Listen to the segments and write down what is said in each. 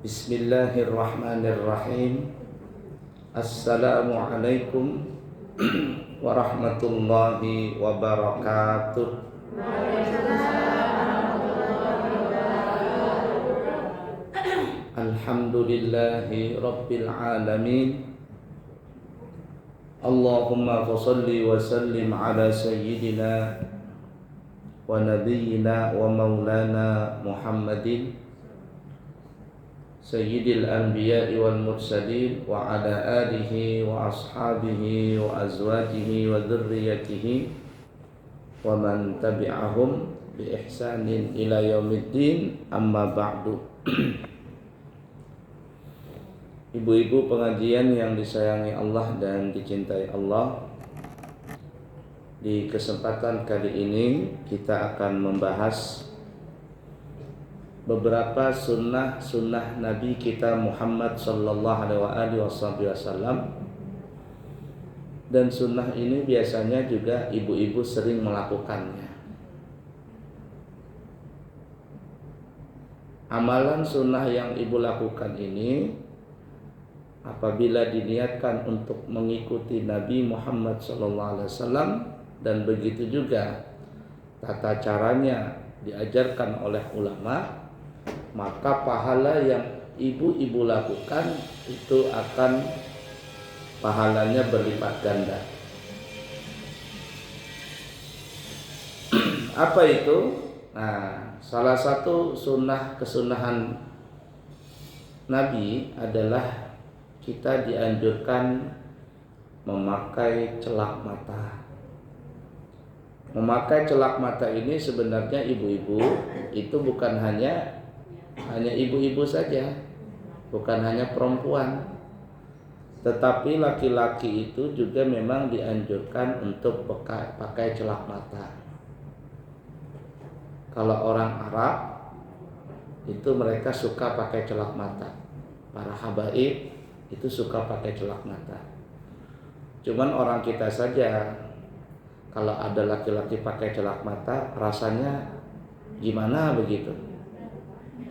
Bismillahirrahmanirrahim. Assalamualaikum warahmatullahi wabarakatuh. Alhamdulillahi rabbil alamin. Allahumma fassalli wa sallim ala sayyidina wa nabiyyina wa maulana Muhammadin Sayyidil anbiya'i wal mursalin wa ala alihi wa ashabihi wa azwajihi wa dhurriyyatihi wa man tabi'ahum bi ihsanin ila yaumiddin, amma ba'du. Ibu-ibu pengajian yang disayangi Allah dan dicintai Allah, di kesempatan kali ini kita akan membahas beberapa sunnah Nabi kita Muhammad sallallahu alaihi wasallam. Dan sunnah ini biasanya juga ibu-ibu sering melakukannya. Amalan sunnah yang ibu lakukan ini, apabila diniatkan untuk mengikuti Nabi Muhammad sallallahu alaihi wasallam, dan begitu juga tata caranya diajarkan oleh ulama, maka pahala yang ibu-ibu lakukan itu akan pahalanya berlipat ganda. Apa itu? Nah, salah satu kesunahan Nabi adalah kita dianjurkan memakai celak mata. Memakai celak mata ini sebenarnya ibu-ibu itu bukan hanya ibu-ibu saja, bukan hanya perempuan, tetapi laki-laki itu juga memang dianjurkan untuk pakai celak mata. Kalau orang Arab itu mereka suka pakai celak mata. Para habaib itu suka pakai celak mata. Cuman orang kita saja, kalau ada laki-laki pakai celak mata, rasanya gimana begitu?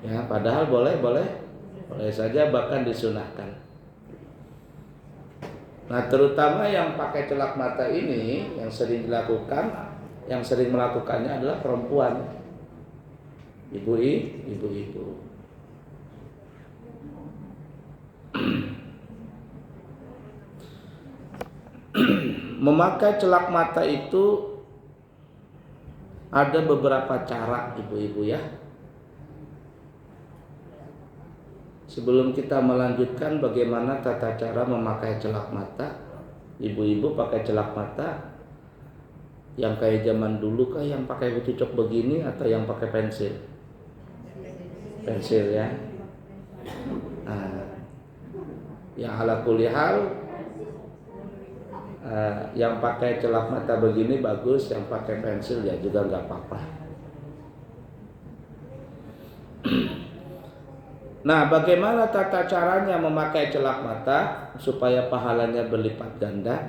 Ya, padahal boleh saja, bahkan disunahkan. Nah, terutama yang pakai celak mata ini yang sering melakukannya adalah perempuan, ibu-ibu. Memakai celak mata itu ada beberapa cara, ibu-ibu ya. Sebelum kita melanjutkan bagaimana tata cara memakai celak mata, ibu-ibu pakai celak mata yang kayak zaman dulu kah, yang pakai cucuk begini, atau yang pakai pensil? Pensil ya. Nah, yang ala kulli hal, yang pakai celak mata begini bagus, yang pakai pensil ya juga nggak apa-apa. Nah, bagaimana tata caranya memakai celak mata supaya pahalanya berlipat ganda?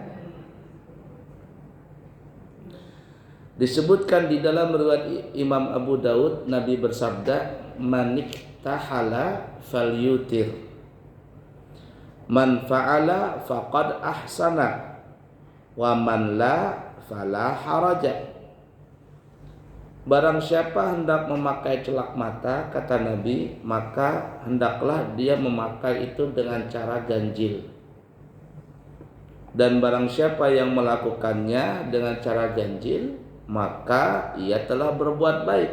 Disebutkan di dalam riwayat Imam Abu Daud, Nabi bersabda, "Maniktahala falyutir, man fa'ala faqad ahsana, wa man la fala haraja." Barang siapa hendak memakai celak mata, kata Nabi, maka hendaklah dia memakai itu dengan cara ganjil. Dan barang siapa yang melakukannya dengan cara ganjil, maka ia telah berbuat baik.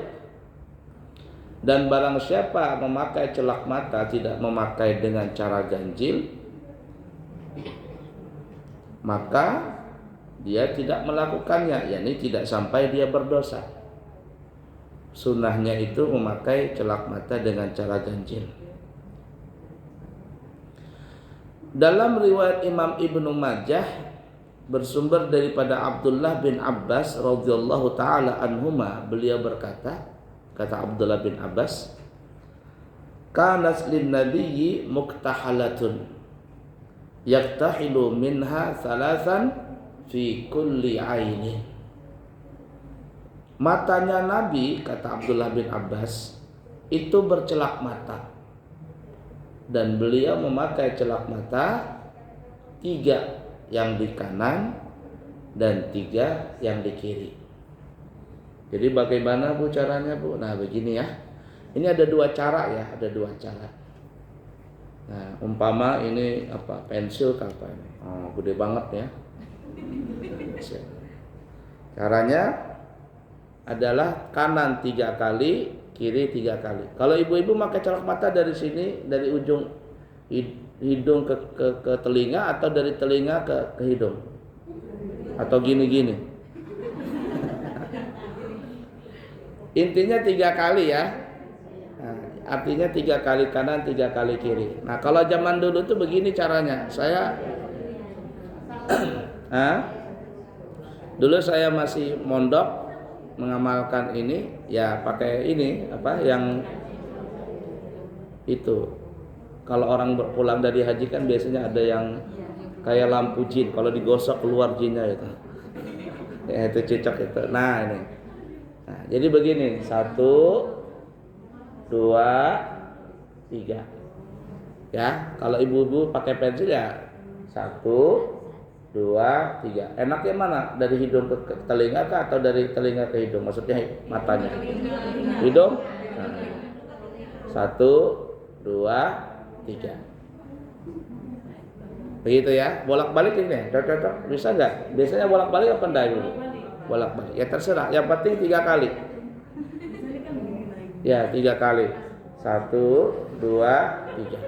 Dan barang siapa memakai celak mata tidak memakai dengan cara ganjil, maka dia tidak melakukannya, yakni tidak sampai dia berdosa. Sunnahnya itu memakai celak mata dengan cara ganjil. Dalam riwayat Imam Ibnu Majah bersumber daripada Abdullah bin Abbas radhiyallahu taala anhuma, beliau berkata, kata Abdullah bin Abbas, "Kanas lin nabiyyi muktahalatun yaktahilu minha thalathan fi kulli ainin." Matanya Nabi, kata Abdullah bin Abbas, itu bercelak mata. dan beliau memakai celak mata 3 yang di kanan dan 3 yang di kiri. Jadi bagaimana Bu caranya Bu? Nah begini ya. Ini ada 2 cara ya, ada 2 cara. Nah umpama ini apa, pensil ke apa ini? Oh, gede banget ya. Caranya adalah kanan 3 kali, kiri 3 kali. Kalau ibu-ibu pakai celak mata dari sini, dari ujung hidung ke telinga, atau dari telinga ke hidung, atau gini-gini. Intinya 3 kali ya. Nah, artinya 3 kali kanan, 3 kali kiri. Nah kalau zaman dulu tuh begini caranya. Dulu saya masih mondok mengamalkan ini ya, pakai ini apa yang itu. Kalau orang pulang dari haji kan biasanya ada yang kayak lampu jin, kalau digosok keluar jinnya itu. Ya itu cocok itu. Nah ini. Nah, jadi begini, 1, 2, 3. Ya, kalau ibu-ibu pakai pensil ya 1, 2, 3. Enaknya mana? Dari hidung ke telinga kah, atau dari telinga ke hidung? Maksudnya matanya. Hidung. Nah, 1, 2, 3. Begitu ya. Bolak-balik ini cocok. Bisa nggak? Biasanya bolak-balik apa enggak ibu? Bolak-balik. Ya terserah. Yang penting 3 kali. Ya 3 kali. 1, 2, 3.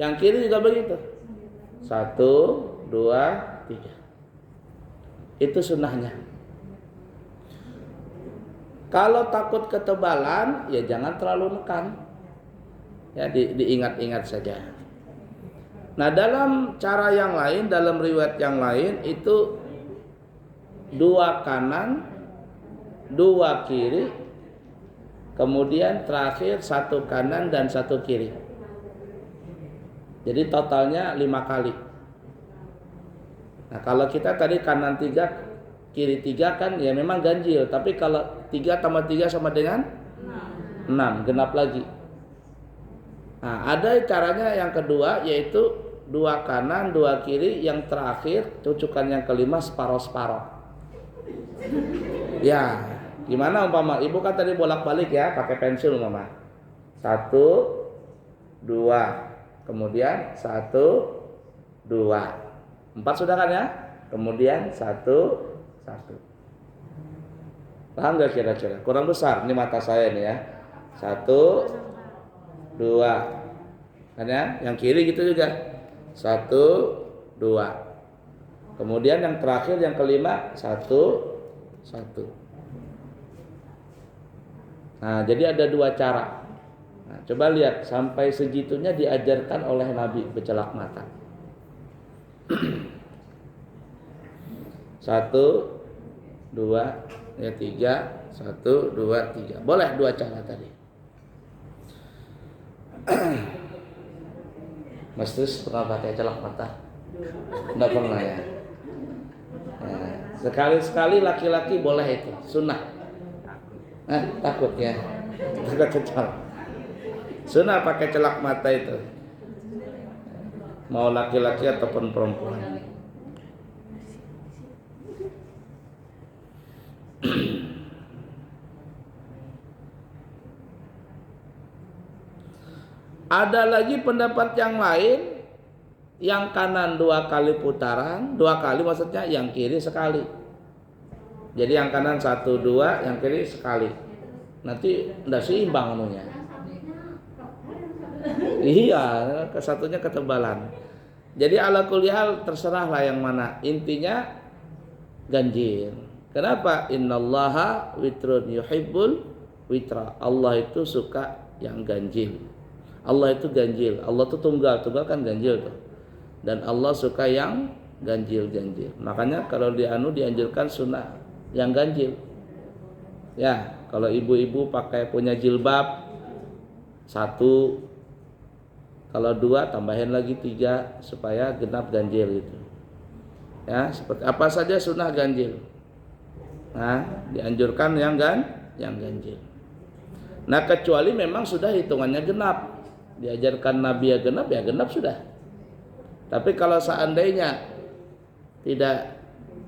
Yang kiri juga begitu. 1, 2, 3. Itu sunnahnya. Kalau takut ketebalan, ya jangan terlalu nekan. Ya diingat-ingat saja. Nah dalam cara yang lain, dalam riwayat yang lain itu 2 kanan, 2 kiri, kemudian terakhir 1 kanan dan 1 kiri. Jadi totalnya 5 kali. Nah kalau kita tadi kanan 3, kiri 3 kan ya memang ganjil. Tapi kalau 3 tambah 3 sama dengan 6, genap lagi. Nah ada caranya yang kedua, yaitu 2 kanan, 2 kiri, yang terakhir tujukan yang kelima separoh-separoh. Ya, gimana umpama ibu kan tadi bolak-balik ya, pakai pensil umpama. 1, 2, kemudian 1, 2, 4 sudah kan ya? Kemudian 1, 1. Paham nggak kira-kira? Kurang besar ini mata saya nih ya. 1, 2, kan ya? Yang kiri gitu juga. 1, 2. Kemudian yang terakhir yang kelima 1, 1. Nah, jadi ada 2 cara. Nah, coba lihat sampai segitunya diajarkan oleh Nabi bercelak mata. 1, 2, ya 3, 1, 2, 3. Boleh 2 cara tadi. Mas Tus pernah pakai celak mata? Enggak pernah ya. Nah, sekali-sekali laki-laki boleh itu, sunnah. Takut ya. Takut kecil. Sunnah pakai celak mata itu. Mau laki-laki ataupun perempuan. Ada lagi pendapat yang lain, yang kanan 2 kali putaran, 2 kali maksudnya, yang kiri sekali. Jadi yang kanan 1, 2, yang kiri sekali. Nanti enggak seimbang anunya. Iya, kesatunya ketebalan. Jadi ala kulli hal terserah lah yang mana. Intinya ganjil. Kenapa? Innallaha witrun yuhibbul witra. Allah itu suka yang ganjil. Allah itu ganjil. Allah itu tunggal kan ganjil tuh. Dan Allah suka yang ganjil-ganjil. Makanya kalau dianjurkan sunnah yang ganjil. Ya, kalau ibu-ibu pakai punya jilbab 1, kalau 2 tambahin lagi 3 supaya genap ganjil gitu. Ya, seperti apa saja sunnah ganjil. Nah, dianjurkan yang ganjil. Nah, kecuali memang sudah hitungannya genap. diajarkan Nabi ya genap sudah. Tapi kalau seandainya tidak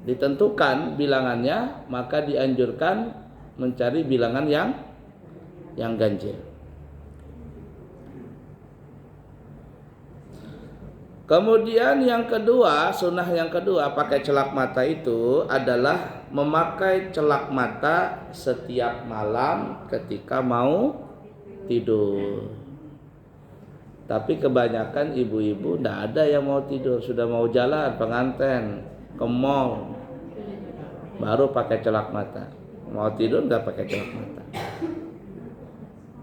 ditentukan bilangannya, maka dianjurkan mencari bilangan yang ganjil. Kemudian yang kedua, sunnah yang kedua pakai celak mata itu adalah memakai celak mata setiap malam ketika mau tidur. Tapi kebanyakan ibu-ibu tidak ada yang mau tidur, sudah mau jalan pengantin ke mall baru pakai celak mata. Mau tidur nggak pakai celak mata.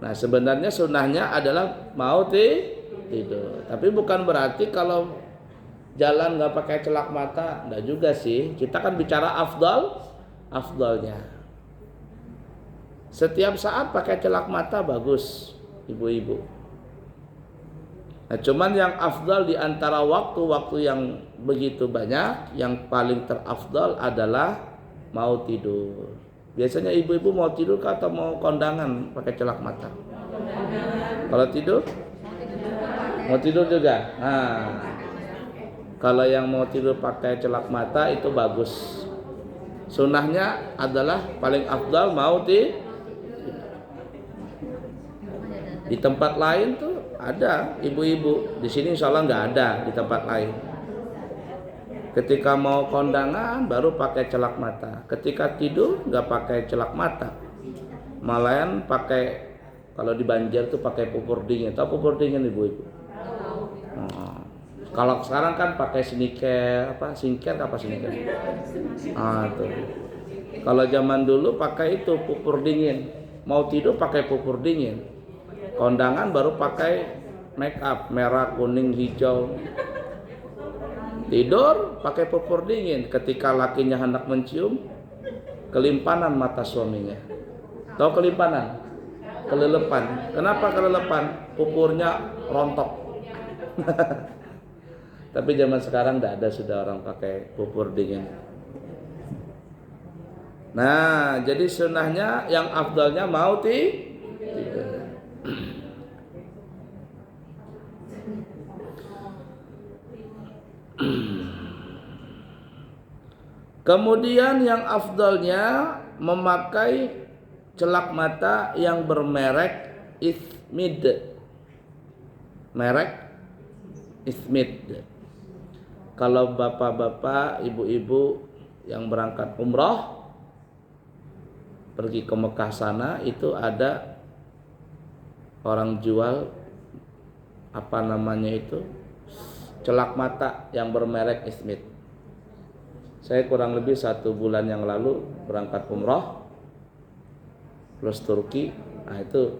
Nah sebenarnya sunnahnya adalah mau tidur. Tapi bukan berarti kalau jalan nggak pakai celak mata, enggak juga sih. Kita kan bicara afdalnya. Setiap saat pakai celak mata bagus, ibu-ibu. Nah, cuman yang afdal di antara waktu-waktu yang begitu banyak, yang paling terafdal adalah mau tidur. Biasanya ibu-ibu mau tidur atau mau kondangan pakai celak mata? Kalau tidur? Mau tidur juga. Nah, kalau yang mau tidur pakai celak mata itu bagus. Sunnahnya adalah paling afdal mau tidur. Di tempat lain tuh ada ibu-ibu. Di sini insya Allah nggak ada di tempat lain. Ketika mau kondangan baru pakai celak mata. Ketika tidur nggak pakai celak mata. Malahan pakai, kalau di Banjar tuh pakai pupur dingin. Tahu pupur dingin ibu-ibu? Kalau sekarang kan pakai sneaker, singker apa sneaker? Tuh. Kalau zaman dulu pakai itu pupur dingin. Mau tidur pakai pupur dingin. Kondangan baru pakai make up merah, kuning, hijau. Tidur pakai pupur dingin. Ketika lakinya hendak mencium, kelimpanan mata suaminya. Tahu kelimpanan? Kelelepan. Kenapa kelelepan? Pupurnya rontok. Tapi zaman sekarang tidak ada sudah orang pakai pupur dingin. Nah, jadi sunnahnya yang afdalnya mau tidur. Kemudian yang afdalnya memakai celak mata yang bermerek Ismid. Merek Ismid. Kalau bapak-bapak, ibu-ibu yang berangkat umrah pergi ke Mekah sana, itu ada orang jual celak mata yang bermerek Ismid. Saya kurang lebih 1 bulan yang lalu berangkat umrah plus Turki. Nah itu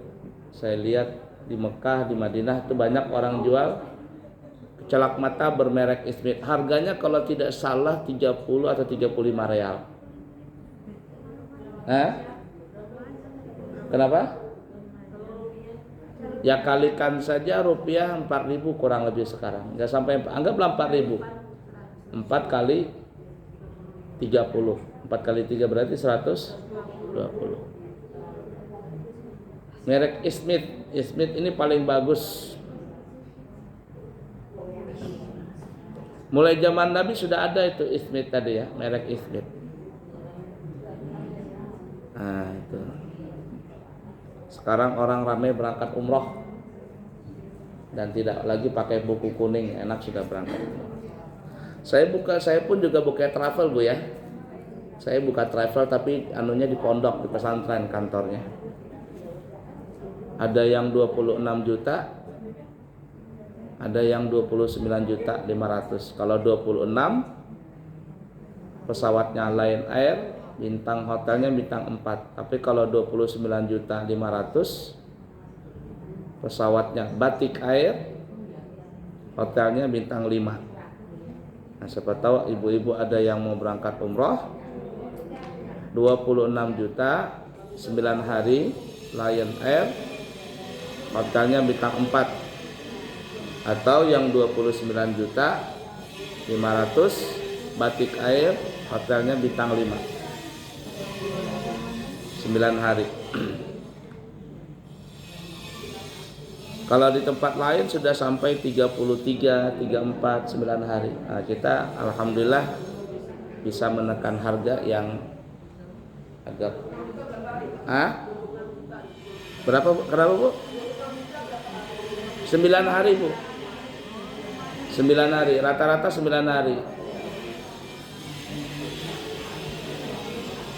saya lihat di Mekah, di Madinah itu banyak orang jual celak mata bermerek Ismid. Harganya kalau tidak salah 30 atau 35 real. Kenapa? Ya kalikan saja rupiah 4.000 kurang lebih sekarang. Enggak sampai, anggaplah 4.000. 4 kali 30. 4 kali 3 berarti 120. Merek Ismid. Ismid ini paling bagus. Mulai zaman Nabi sudah ada itu Ismid tadi ya, merek Ismid. Nah, itu. Sekarang orang ramai berangkat umroh dan tidak lagi pakai buku kuning, enak sudah berangkat. Saya pun juga buka travel Bu ya. Saya buka travel tapi anunya di pondok, di pesantren kantornya. Ada yang 26 juta, ada yang 29.500.000. Kalau 26 pesawatnya Lion Air, bintang hotelnya bintang 4. Tapi kalau 29.500.000 pesawatnya Batik Air, hotelnya bintang 5. Nah, siapa tahu ibu-ibu ada yang mau berangkat umroh 26 juta 9 hari Lion Air, hotelnya bintang 4. Atau yang 29.500.000 Batik Air, hotelnya bintang 5, 9 hari. Kalau di tempat lain sudah sampai 33, 34, 9 hari. Nah, kita alhamdulillah bisa menekan harga yang agak berapa Bu? 9 hari Bu. 9 hari, rata-rata 9 hari.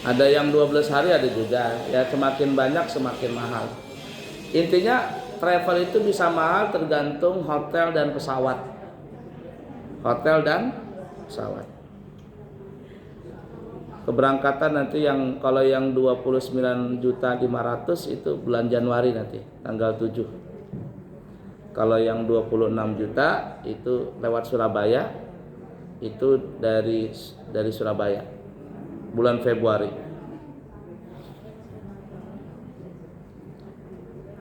Ada yang 12 hari ada juga. Ya semakin banyak semakin mahal. Intinya travel itu bisa mahal tergantung hotel dan pesawat. Hotel dan pesawat. Keberangkatan nanti yang kalau yang 29.500.000 itu bulan Januari nanti tanggal 7. Kalau yang 26 juta itu lewat Surabaya, itu dari Surabaya bulan Februari.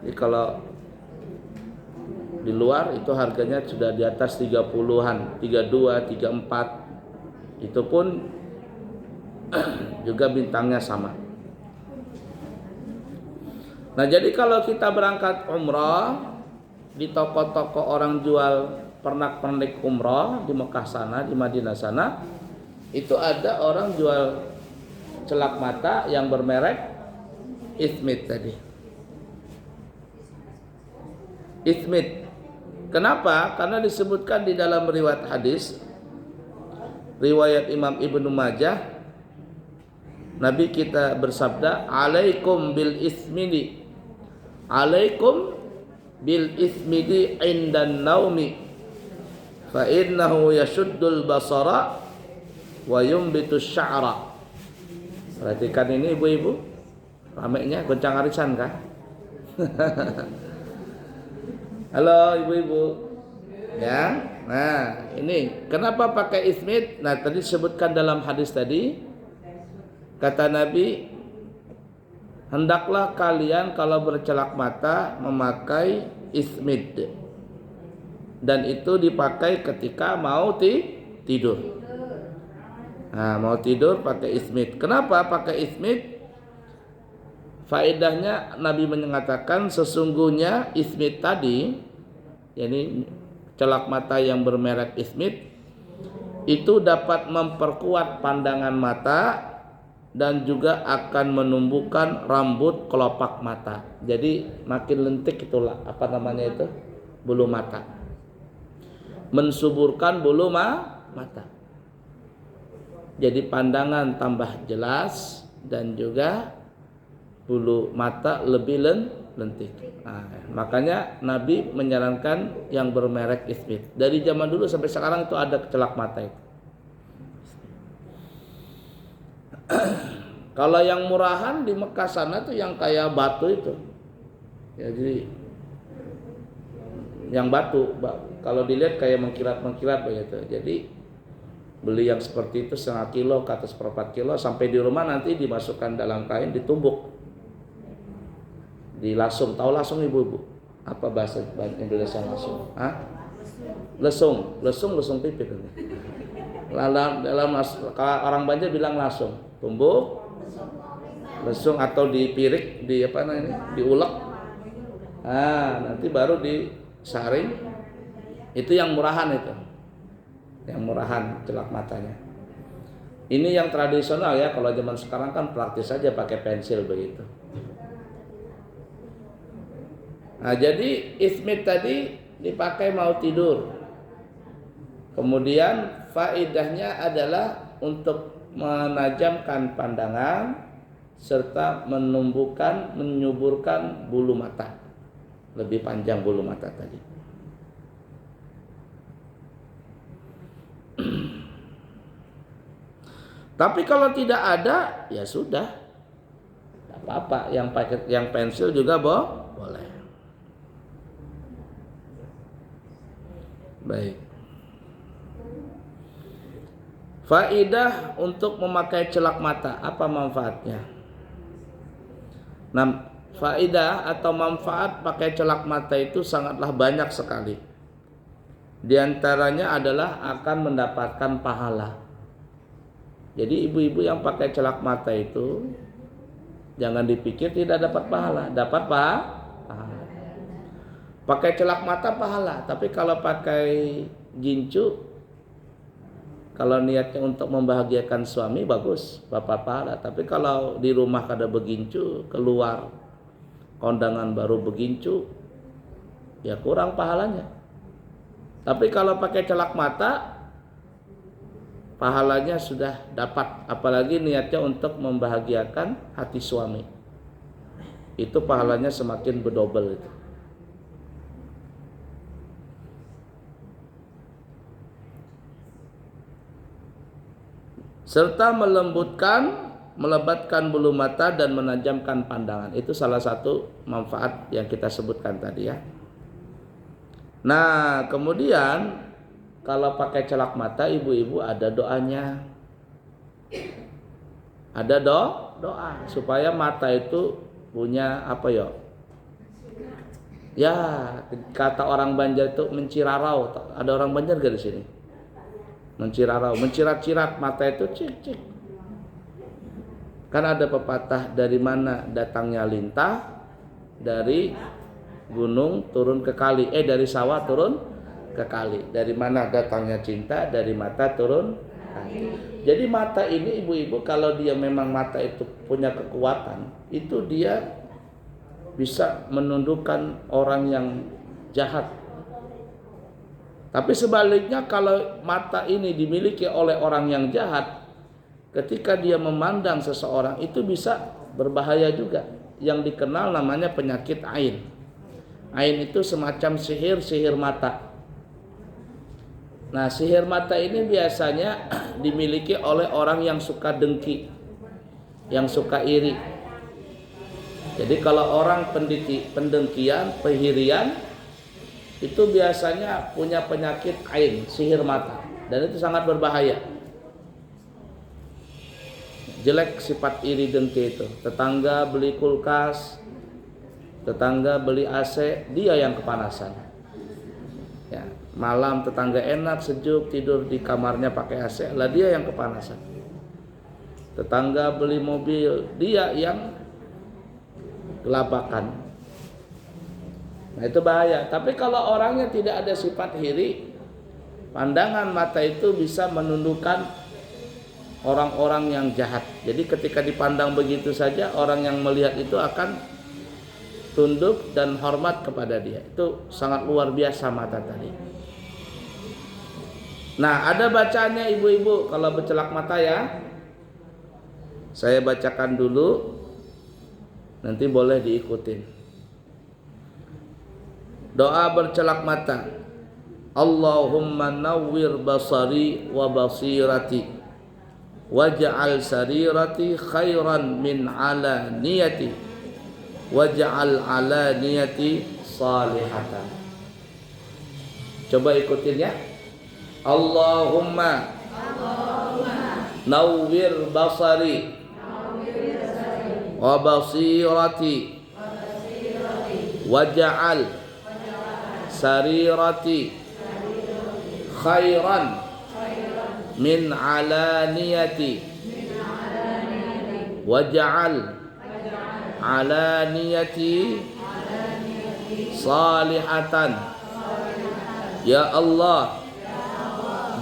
Jadi kalau di luar itu harganya sudah di atas 30-an, 32, 34. Itu pun juga bintangnya sama. Nah, jadi kalau kita berangkat umrah, di toko-toko orang jual pernak-pernik umrah di Mekah sana, di Madinah sana, itu ada orang jual celak mata yang bermerek Ithmid tadi. Ithmid. Kenapa? Karena disebutkan di dalam riwayat hadis, riwayat Imam Ibnu Majah, Nabi kita bersabda, "Alaikum bil ithmidi, alaikum bil ithmidi indan naumi, fa innahu yashuddul basara wa yumbitu sya'ra." Perhatikan ini ibu-ibu, ramainya goncang arisan kah? Halo ibu-ibu, ya. Nah ini kenapa pakai ithmid? Nah tadi disebutkan dalam hadis tadi, kata Nabi, hendaklah kalian kalau bercelak mata memakai ithmid, dan itu dipakai ketika mau tidur. Nah, mau tidur pakai ithmid. Kenapa pakai ithmid? Faedahnya Nabi mengatakan sesungguhnya ithmid tadi, yakni celak mata yang bermerek ithmid, itu dapat memperkuat pandangan mata dan juga akan menumbuhkan rambut kelopak mata. Jadi makin lentik itulah apa namanya itu, bulu mata. Mensuburkan bulu mata. Jadi pandangan tambah jelas dan juga bulu mata lebih lentik. Nah, makanya Nabi menyarankan yang bermerek ithmid. Dari zaman dulu sampai sekarang itu ada celak mata itu. Kalau yang murahan di Mekah sana tuh yang kayak batu itu. Ya, jadi yang batu, kalau dilihat kayak mengkilat-mengkilat begitu. Jadi beli yang seperti itu 1/2 kilo ke atas 4 kilo, sampai di rumah nanti dimasukkan dalam kain, ditumbuk, dilasung. Tahu lasung ibu-ibu? Apa bahasa Indonesia lasung? Lesung pipit. Dalam kalau orang Banjar bilang lasung, tumbuk, lesung atau dipirik, diulek. Nanti baru disaring. Itu yang murahan itu. Yang murahan celak matanya. Ini yang tradisional ya. Kalau zaman sekarang kan praktis saja pakai pensil begitu. Nah, jadi ithmid tadi dipakai mau tidur. Kemudian faedahnya adalah untuk menajamkan pandangan serta menyuburkan bulu mata. Lebih panjang bulu mata tadi. Tapi kalau tidak ada, ya sudah, tidak apa-apa. Yang pensil juga boleh. Baik. Faedah untuk memakai celak mata, apa manfaatnya? Nah, faedah atau manfaat pakai celak mata itu sangatlah banyak sekali. Di antaranya adalah akan mendapatkan pahala. Jadi ibu-ibu yang pakai celak mata itu jangan dipikir tidak dapat pahala, dapat pahala. Pakai celak mata pahala, tapi kalau pakai gincu, kalau niatnya untuk membahagiakan suami bagus, bapak pahala. Tapi kalau di rumah kada begincu, keluar kondangan baru begincu, ya kurang pahalanya. Tapi kalau pakai celak mata, pahalanya sudah dapat. Apalagi niatnya untuk membahagiakan hati suami, itu pahalanya semakin berdobel itu. Serta melebatkan bulu mata dan menajamkan pandangan. Itu salah satu manfaat yang kita sebutkan tadi ya. Nah, kemudian kalau pakai celak mata, ibu-ibu ada doanya. Ada doa supaya mata itu punya apa ya? Ya, kata orang Banjar itu mencirarau. Ada orang Banjar gak di sini? Mencirarau, mencirat-cirat mata itu, cik. Kan ada pepatah, dari mana datangnya lintah? Dari gunung turun ke kali, dari sawah turun ke kali. Dari mana datangnya cinta? Dari mata turun kali. Jadi mata ini ibu-ibu, kalau dia memang mata itu punya kekuatan, itu dia bisa menundukkan orang yang jahat. Tapi sebaliknya, kalau mata ini dimiliki oleh orang yang jahat, ketika dia memandang seseorang itu bisa berbahaya juga, yang dikenal namanya penyakit ain. Ain itu semacam sihir mata. Nah, sihir mata ini biasanya dimiliki oleh orang yang suka dengki, yang suka iri. Jadi kalau orang pendengkian, pengirian, itu biasanya punya penyakit ain, sihir mata, dan itu sangat berbahaya. Jelek sifat iri dengki itu. Tetangga beli kulkas, tetangga beli AC, dia yang kepanasan. Ya, malam tetangga enak sejuk tidur di kamarnya pakai AC, lah dia yang kepanasan. Tetangga beli mobil, dia yang kelabakan. Nah, itu bahaya. Tapi kalau orangnya tidak ada sifat iri, pandangan mata itu bisa menundukkan orang-orang yang jahat. Jadi ketika dipandang begitu saja, orang yang melihat itu akan tunduk dan hormat kepada dia. Itu sangat luar biasa mata tadi. Nah, ada bacaannya ibu-ibu kalau bercelak mata ya. Saya bacakan dulu, nanti boleh diikutin. Doa bercelak mata. Allahumma nawwir basari wa basirati waj'al sarirati khairan min ala niyati waj'al ala niyati salihatan. Coba ikutin ya. Allahumma nawwir basari wa basirati waj'al sarirati khairan min alaniyati waj'al alaniyati salihatan. Ya Allah,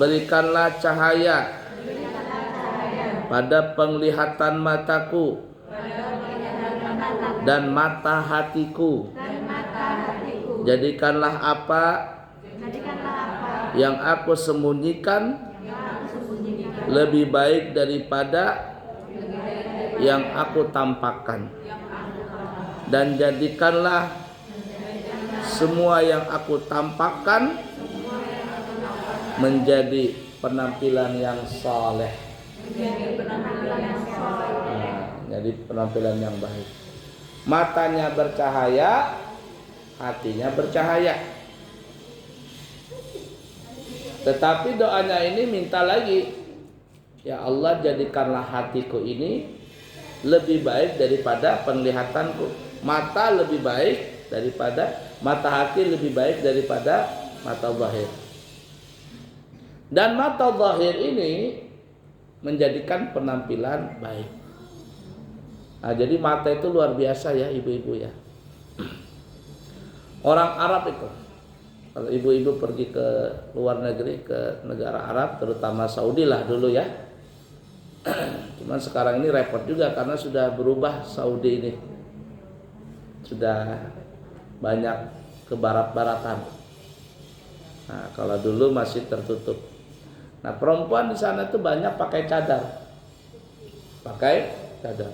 berikanlah cahaya pada penglihatan mataku dan mata hatiku. Jadikanlah apa yang aku sembunyikan lebih baik daripada yang aku tampakkan, dan jadikanlah semua yang aku tampakkan menjadi penampilan yang saleh. Jadi penampilan yang baik. Matanya bercahaya, hatinya bercahaya. Tetapi doanya ini minta lagi, ya Allah, jadikanlah hatiku ini lebih baik daripada penglihatanku. Mata lebih baik daripada mata, hati lebih baik daripada mata zahir. Dan mata zahir ini menjadikan penampilan baik. Nah, jadi mata itu luar biasa ya ibu-ibu ya. Orang Arab itu, kalau ibu-ibu pergi ke luar negeri, ke negara Arab, terutama Saudi lah dulu ya. Cuman sekarang ini repot juga karena sudah berubah Saudi ini. Sudah banyak ke barat-baratan. Nah, kalau dulu masih tertutup. Nah, perempuan di sana tuh banyak pakai cadar. Pakai cadar.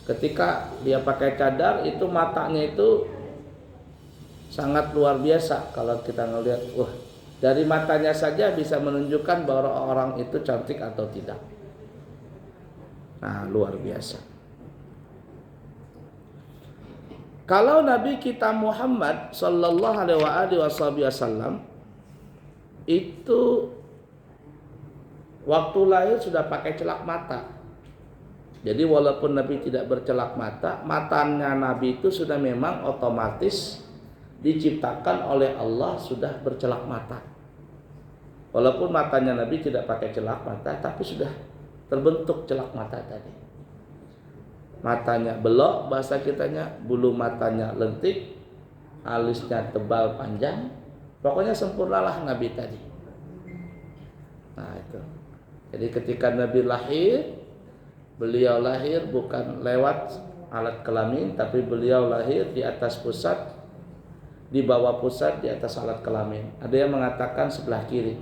Ketika dia pakai cadar, itu matanya itu sangat luar biasa. Kalau kita ngelihat, wah, dari matanya saja bisa menunjukkan bahwa orang itu cantik atau tidak. Nah, luar biasa. Kalau Nabi kita Muhammad sallallahu alaihi wasallam itu waktu lahir sudah pakai celak mata. Jadi walaupun Nabi tidak bercelak mata, matanya Nabi itu sudah memang otomatis diciptakan oleh Allah sudah bercelak mata. Walaupun matanya Nabi tidak pakai celak mata, tapi sudah terbentuk celak mata tadi. Matanya belok, bahasa kitanya, bulu matanya lentik, alisnya tebal panjang, pokoknya sempurnalah Nabi tadi. Nah itu. Jadi ketika Nabi lahir, beliau lahir bukan lewat alat kelamin, tapi beliau lahir di atas pusat, di bawah pusat, di atas alat kelamin. Ada yang mengatakan sebelah kiri.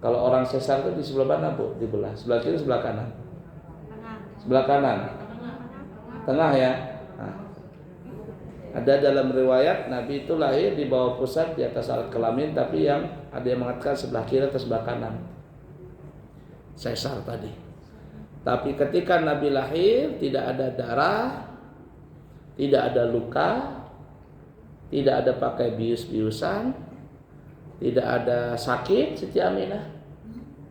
Kalau orang sesar itu di sebelah mana, Bu? Dibelah. Sebelah kiri, sebelah kanan? Sebelah kanan. Tengah ya. Nah, ada dalam riwayat Nabi itu lahir di bawah pusat di atas alat kelamin, tapi yang ada yang mengatakan sebelah kiri atau sebelah kanan. Sesar tadi. Tapi ketika Nabi lahir tidak ada darah, tidak ada luka, tidak ada pakai bius-biusan, tidak ada sakit Siti Aminah.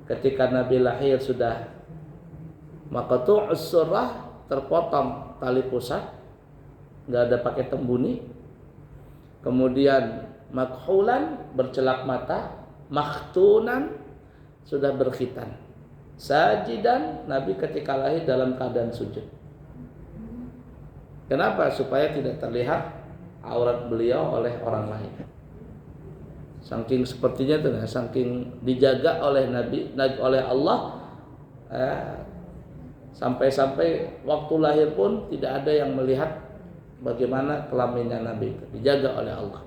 Ketika Nabi lahir sudah maqtu'us surah, terpotong tali pusat, nggak ada pakai tembuni. Kemudian makhulan, bercelak mata, makhtunan, sudah berkhitan. Sajidan, Nabi ketika lahir dalam keadaan sujud. Kenapa? Supaya tidak terlihat aurat beliau oleh orang lain. Saking sepertinya itu, saking dijaga oleh Nabi, oleh Allah, sampai-sampai waktu lahir pun tidak ada yang melihat bagaimana kelaminnya Nabi itu, dijaga oleh Allah.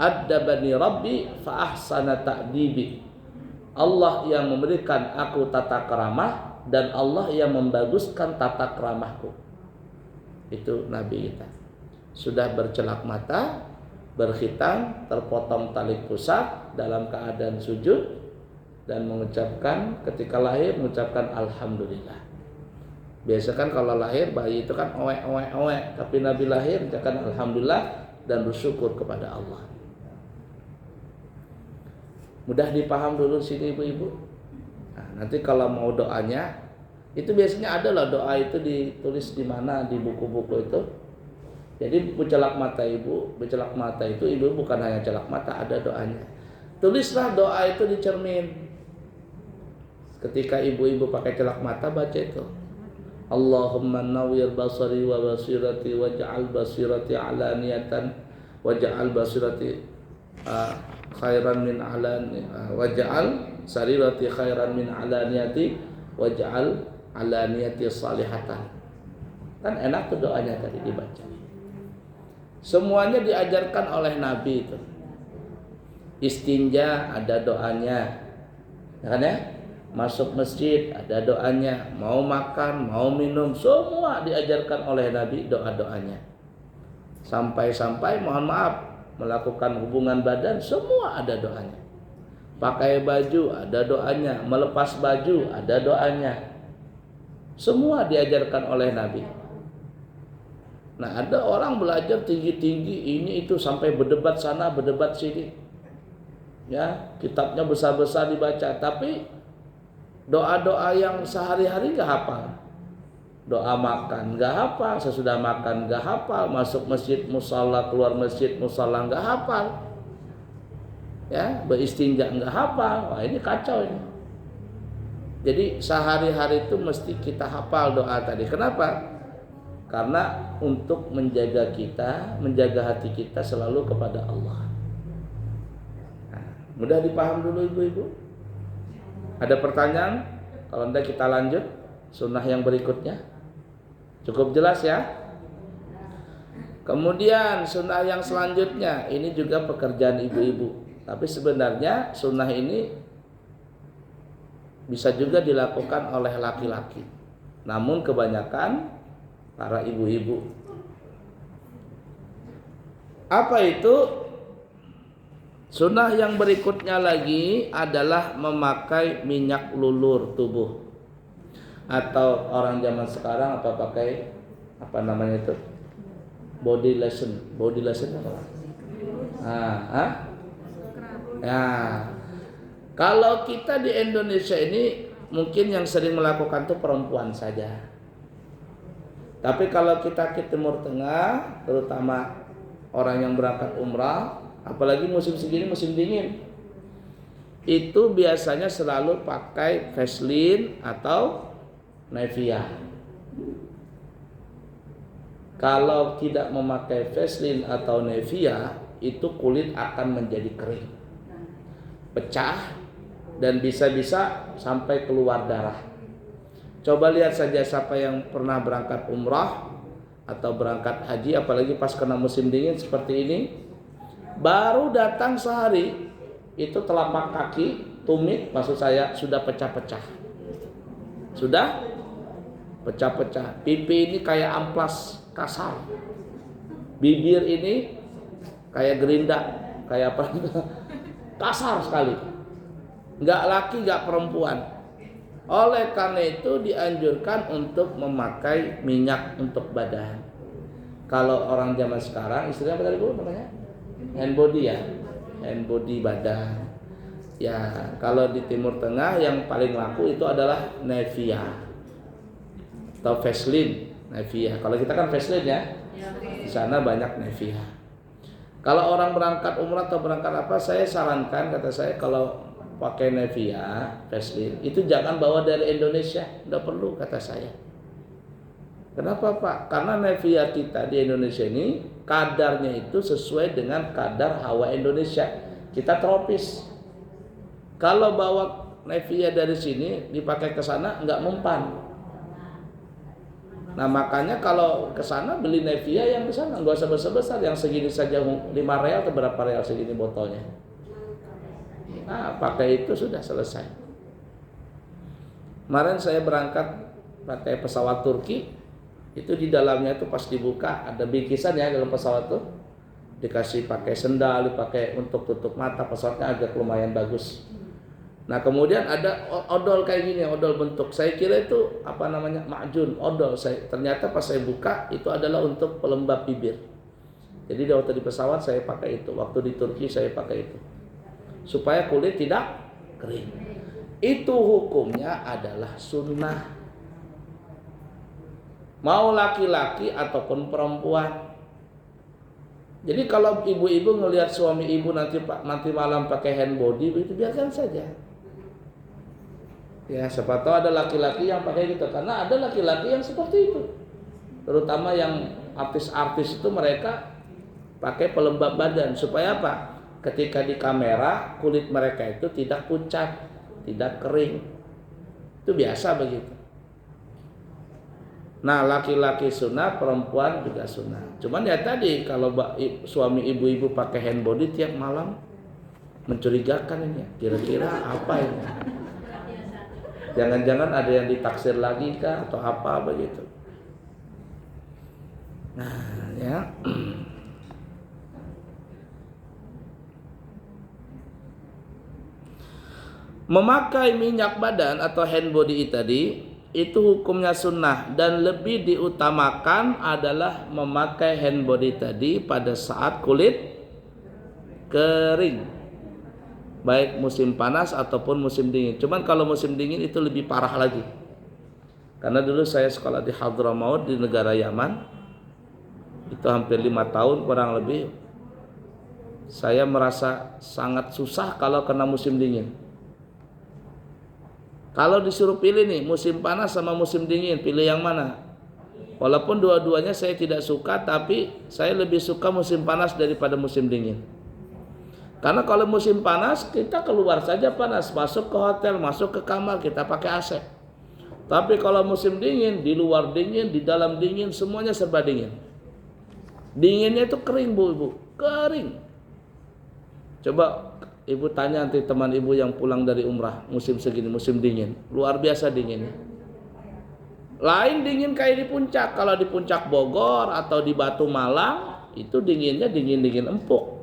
Addabani Rabbi fa ahsana ta'dibi. Allah yang memberikan aku tata keramah dan Allah yang membaguskan tata keramahku. Itu Nabi kita. Sudah bercelak mata, berkhitan, terpotong tali pusat dalam keadaan sujud dan mengucapkan ketika lahir mengucapkan alhamdulillah. Biasa kan kalau lahir bayi itu kan oe, tapi Nabi lahir mengucapkan alhamdulillah dan bersyukur kepada Allah. Mudah dipaham dulu sini ibu-ibu. Nah, nanti kalau mau doanya, itu biasanya ada lah doa itu ditulis di mana di buku-buku itu. Jadi bercelak mata ibu bukan hanya celak mata, ada doanya. Tulislah doa itu di cermin. Ketika ibu-ibu pakai celak mata baca itu. Allahumma nawwir basari wa basirati waj'al basirati alaniyatan waj'al basirati khairan min alani waj'al sarirati khairan min alaniyati waj'al alaniyati salihatan. Kan enak tuh doanya tadi dibaca. Semuanya diajarkan oleh Nabi itu. Istinja ada doanya. Ya kan ya? Masuk masjid ada doanya, mau makan, mau minum, semua diajarkan oleh Nabi doa-doanya. Sampai-sampai mohon maaf melakukan hubungan badan semua ada doanya. Pakai baju ada doanya, melepas baju ada doanya. Semua diajarkan oleh Nabi. Nah, ada orang belajar tinggi-tinggi ini itu sampai berdebat sana, berdebat sini. Ya, kitabnya besar-besar dibaca, tapi doa-doa yang sehari-hari gak hafal. Doa makan gak hafal, sesudah makan gak hafal, masuk masjid musalla, keluar masjid musalla gak hafal. Ya, beristinja gak hafal. Wah, ini kacau ini. Jadi sehari-hari itu mesti kita hafal doa tadi. Kenapa? Karena untuk menjaga kita, menjaga hati kita selalu kepada Allah. Nah, mudah dipaham dulu ibu-ibu. Ada pertanyaan? Kalau tidak kita lanjut sunnah yang berikutnya. Cukup jelas ya? Kemudian sunnah yang selanjutnya, ini juga pekerjaan ibu-ibu. Tapi sebenarnya sunnah ini bisa juga dilakukan oleh laki-laki. Namun kebanyakan para ibu-ibu. Apa itu? Sunnah yang berikutnya lagi adalah memakai minyak lulur tubuh. Atau orang zaman sekarang apa pakai apa namanya itu? Body lotion apa? Ya. Kalau kita di Indonesia ini mungkin yang sering melakukan itu perempuan saja. Tapi kalau kita ke Timur Tengah, terutama orang yang berangkat umrah, apalagi musim segini musim dingin, itu biasanya selalu pakai Vaseline atau Nivea. Kalau tidak memakai Vaseline atau Nivea, itu kulit akan menjadi kering, pecah, dan bisa-bisa sampai keluar darah. Coba lihat saja siapa yang pernah berangkat umrah atau berangkat haji, apalagi pas kena musim dingin seperti ini, baru datang sehari, itu telapak kaki, tumit maksud saya, sudah pecah-pecah. Sudah pecah-pecah. Pipi ini kayak amplas kasar, bibir ini kayak gerinda, kayak apa? Kasar sekali. Nggak laki, nggak perempuan. Oleh karena itu dianjurkan untuk memakai minyak untuk badan. Kalau orang zaman sekarang, istilahnya apa tadi Bu namanya? Hand body ya, hand body badan. Ya, kalau di Timur Tengah yang paling laku itu adalah Nivea atau Vaseline. Nivea. Kalau kita kan Vaseline ya, di sana banyak Nivea. Kalau orang berangkat umrah atau berangkat apa, saya sarankan, kata saya, kalau pakai Nivea, Vaseline, itu jangan bawa dari Indonesia, tidak perlu, kata saya. Kenapa Pak? Karena Nivea kita di Indonesia ini kadarnya itu sesuai dengan kadar hawa Indonesia. Kita tropis. Kalau bawa Nivea dari sini dipakai ke sana nggak mempan. Nah makanya kalau ke sana beli Nivea yang ke sana, nggak usah besar-besar, yang segini saja 5 real atau berapa real segini botolnya. Nah pakai itu sudah selesai. Kemarin saya berangkat pakai pesawat Turki, itu di dalamnya itu pas dibuka ada bingkisan ya dalam pesawat tuh, dikasih pakai sendal, dipakai untuk tutup mata, pesawatnya agak lumayan bagus. Nah kemudian ada odol kayak gini, odol bentuk, saya kira itu apa namanya, makjun, odol. Ternyata pas saya buka itu adalah untuk pelembab bibir. Jadi waktu di pesawat saya pakai itu, waktu di Turki saya pakai itu, supaya kulit tidak kering. Itu hukumnya adalah sunnah, mau laki-laki ataupun perempuan. Jadi kalau ibu-ibu ngelihat suami ibu nanti malam pakai hand body, itu biarkan saja. Ya, siapa tahu ada laki-laki yang pakai gitu, karena ada laki-laki yang seperti itu. Terutama yang artis-artis itu mereka pakai pelembab badan supaya apa? Ketika di kamera kulit mereka itu tidak pucat, tidak kering. Itu biasa begitu. Nah, laki-laki sunnah, perempuan juga sunnah. Cuman ya tadi kalau suami ibu-ibu pakai hand body tiap malam mencurigakan ini. Kira-kira apa ini? Jangan-jangan ada yang ditaksir lagi kah atau apa begitu. Nah, ya. Memakai minyak badan atau hand body tadi itu hukumnya sunnah, dan lebih diutamakan adalah memakai hand body tadi pada saat kulit kering, baik musim panas ataupun musim dingin. Cuman kalau musim dingin itu lebih parah lagi, karena dulu saya sekolah di Hadramaut di negara Yaman, itu hampir 5 tahun kurang lebih. Saya merasa sangat susah kalau kena musim dingin. Kalau disuruh pilih nih, musim panas sama musim dingin, pilih yang mana? Walaupun dua-duanya saya tidak suka, tapi saya lebih suka musim panas daripada musim dingin. Karena kalau musim panas kita keluar saja panas, masuk ke hotel, masuk ke kamar kita pakai AC. Tapi kalau musim dingin, di luar dingin, di dalam dingin, semuanya serba dingin. Dinginnya itu kering, Bu, Ibu, kering. Coba Ibu tanya nanti teman Ibu yang pulang dari umrah musim segini, musim dingin, luar biasa dinginnya. Lain dingin kayak di puncak. Kalau di puncak Bogor atau di Batu Malang itu dinginnya dingin empuk.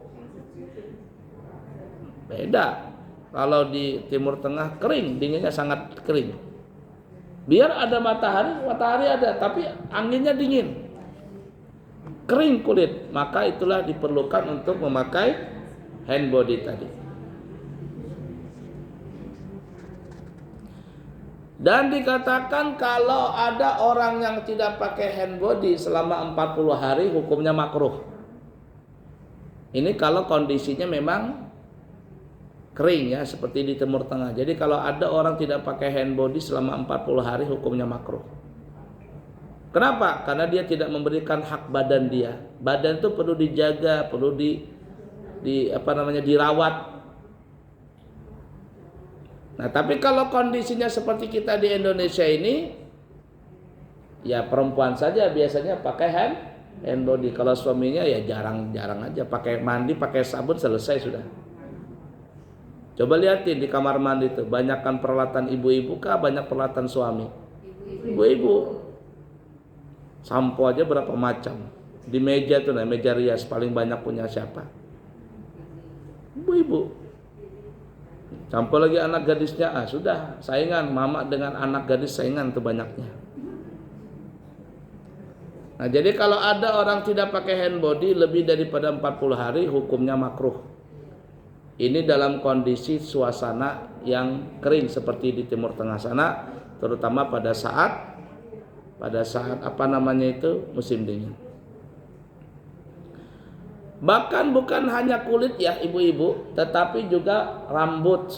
Beda. Kalau di Timur Tengah kering, dinginnya sangat kering. Biar ada matahari ada, tapi anginnya dingin. Kering kulit, maka itulah diperlukan untuk memakai hand body tadi. Dan dikatakan kalau ada orang yang tidak pakai hand body selama 40 hari hukumnya makruh. Ini kalau kondisinya memang kering ya, seperti di Timur Tengah. Jadi kalau ada orang tidak pakai hand body selama 40 hari hukumnya makruh. Kenapa? Karena dia tidak memberikan hak badan dia. Badan itu perlu dijaga, perlu dirawat. Nah, tapi kalau kondisinya seperti kita di Indonesia ini, ya perempuan saja biasanya pakai hand body. Kalau suaminya ya jarang aja pakai mandi, pakai sabun, selesai sudah. Coba lihatin di kamar mandi itu, banyakkan peralatan ibu-ibu kah, banyak peralatan suami? Ibu-ibu. Sampo aja berapa macam. Di meja tuh, meja rias paling banyak punya siapa? Ibu-ibu. Sampai lagi anak gadisnya, sudah saingan mama dengan anak gadis, saingan tuh banyaknya. Nah, jadi kalau ada orang tidak pakai hand body lebih daripada 40 hari hukumnya makruh. Ini dalam kondisi suasana yang kering seperti di Timur Tengah sana, terutama pada saat musim dingin. Bahkan bukan hanya kulit ya ibu-ibu, tetapi juga rambut.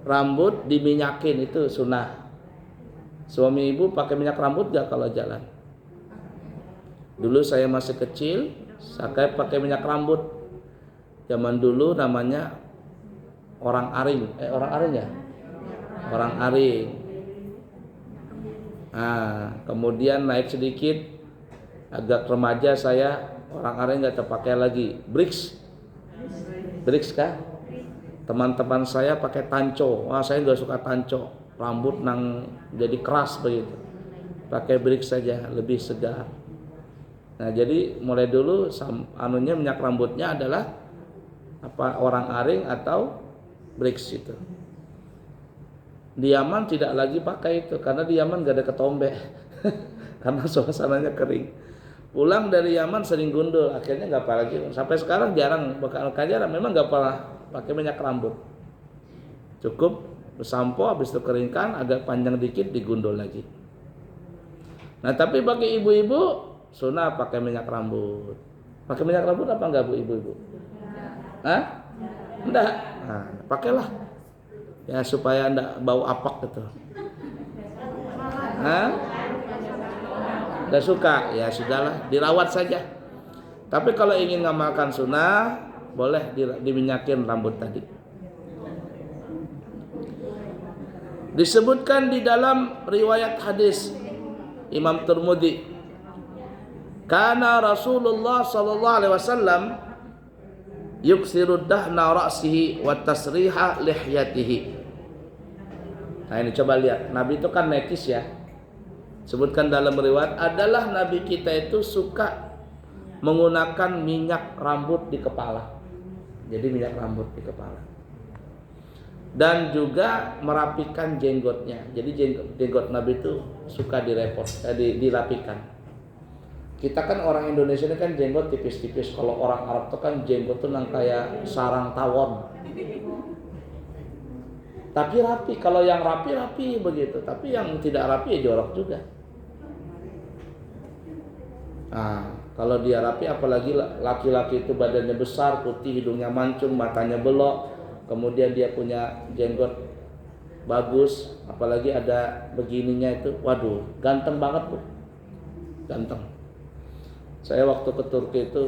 Rambut diminyakin itu sunnah. Suami ibu pakai minyak rambut gak kalau jalan? Dulu saya masih kecil, saya pakai minyak rambut. Zaman dulu namanya orang aring. Orang aring ya? Orang aring. Nah, kemudian naik sedikit, agak remaja saya, orang aring nggak terpakai lagi. Brix kah? Teman-teman saya pakai tanco. Wah, saya nggak suka tanco. Rambut jadi keras begitu. Pakai brix saja, lebih segar. Nah, jadi mulai dulu minyak rambutnya adalah orang aring atau brix itu. Di Yaman tidak lagi pakai itu karena di Yaman nggak ada ketombe. Karena suasananya kering. Pulang dari Yaman sering gundul, akhirnya nggak apa lagi. Sampai sekarang jarang, memang nggak pernah pakai minyak rambut. Cukup bersampo, habis itu keringkan, agak panjang dikit digundul lagi. Nah, tapi bagi ibu-ibu sunnah pakai minyak rambut. Pakai minyak rambut apa enggak, Bu, ibu-ibu? Hah? Enggak. Nah, pakailah. Ya supaya enggak bau apak gitu. Hah? Enggak suka, ya sudahlah, dirawat saja. Tapi kalau ingin ngamalkan sunnah, boleh diminyakin rambut tadi. Disebutkan di dalam riwayat hadis Imam Tirmidzi, kana Rasulullah sallallahu alaihi wasallam yuksiru dahna ra'sihi wa tasriha lihyatihi. Nah, ini coba lihat, Nabi itu kan netis ya. Sebutkan dalam riwayat adalah Nabi kita itu suka menggunakan minyak rambut di kepala. Jadi minyak rambut di kepala. Dan juga merapikan jenggotnya. Jadi jenggot Nabi itu suka dirapikan. Kita kan orang Indonesia ini kan jenggot tipis-tipis. Kalau orang Arab itu kan jenggot tuh kayak sarang tawon. Tapi rapi. Kalau yang rapi begitu. Tapi yang tidak rapi ya jorok juga. Nah, kalau dia rapi, apalagi laki-laki itu badannya besar, putih, hidungnya mancung, matanya belok, kemudian dia punya jenggot bagus, apalagi ada begininya itu, waduh, ganteng banget tuh. ganteng. Saya waktu ke Turki itu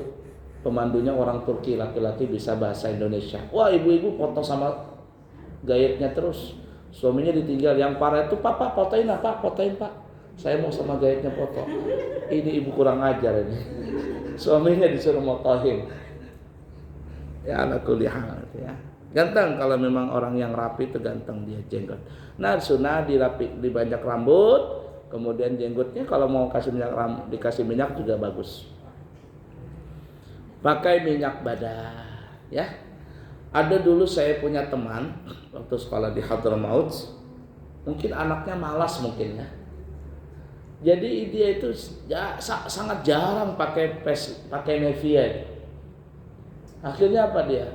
pemandunya orang Turki, laki-laki bisa bahasa Indonesia. Wah, ibu-ibu foto sama gayetnya terus. Suaminya ditinggal. Yang parah itu, Pak, fotoin apa? Fotoin, Pak. Saya mau sama gayetnya foto. Ini ibu kurang ajar ini. Suaminya disuruh motoin. Ya, ala kulli hal ya. Ganteng kalau memang orang yang rapi itu ganteng dia jenggot. Nah, sunnah dibanyak rambut, kemudian jenggotnya kalau mau kasih minyak dikasih minyak juga bagus. Pakai minyak badan, ya. Ada dulu saya punya teman waktu sekolah di Hadramaut, mungkin anaknya malas mungkin ya. Jadi dia itu ya, sangat jarang pakai Nevia. Akhirnya apa dia?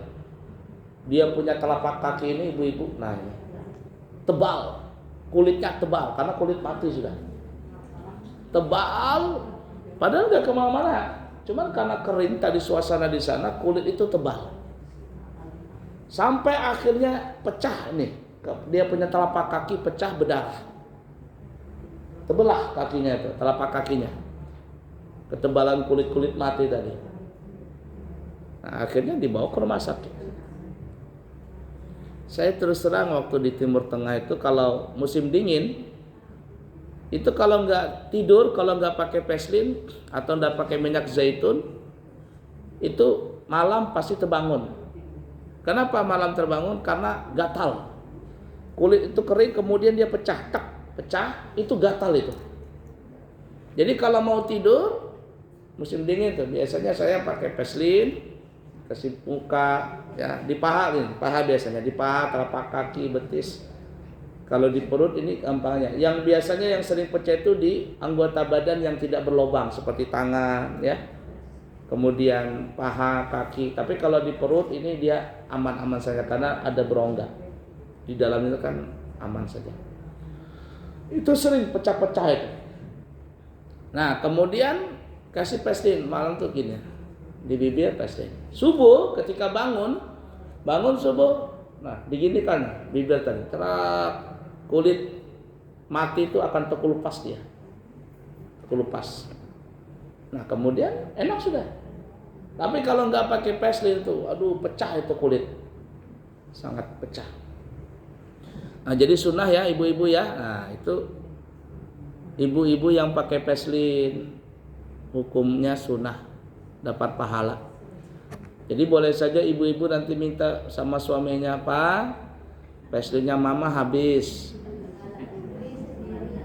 Dia punya telapak kaki ini ibu-ibu, nah ini tebal, kulitnya tebal karena kulit mati sudah. Tebal, padahal nggak kemana-mana, cuman karena kering tadi suasana di sana kulit itu tebal. Sampai akhirnya pecah nih, dia punya telapak kaki pecah berdarah. Terbelah kakinya itu, telapak kakinya. Ketebalan kulit mati tadi. Nah, akhirnya dibawa ke rumah sakit. Saya terus terang waktu di Timur Tengah itu kalau musim dingin, itu kalau nggak tidur, kalau nggak pakai Vaseline atau nggak pakai minyak zaitun, itu malam pasti terbangun. Kenapa malam terbangun? Karena gatal. Kulit itu kering, kemudian dia pecah, pecah, itu gatal itu. Jadi kalau mau tidur musim dingin itu biasanya saya pakai Vaseline, kasih muka, ya di paha nih, paha biasanya di paha, telapak kaki, betis. Kalau di perut ini gampangnya. Yang biasanya yang sering pecah itu di anggota badan yang tidak berlubang seperti tangan, ya. Kemudian paha, kaki. Tapi kalau di perut ini dia aman-aman saja karena ada berongga. Di dalam itu kan aman saja. Itu sering pecah-pecah itu. Nah, kemudian kasih Vaseline malam tuh gini. Di bibir Vaseline. Subuh ketika bangun subuh, nah diginikan bibir tadi, terak, kulit mati itu akan terkelupas dia, terkelupas. Nah kemudian enak sudah. Tapi kalau nggak pakai Vaseline itu, aduh pecah itu kulit, sangat pecah. Nah jadi sunnah ya ibu-ibu ya. Nah itu ibu-ibu yang pakai Vaseline hukumnya sunnah, dapat pahala. Jadi boleh saja ibu-ibu nanti minta sama suaminya, Pak, Vaseline-nya mama habis,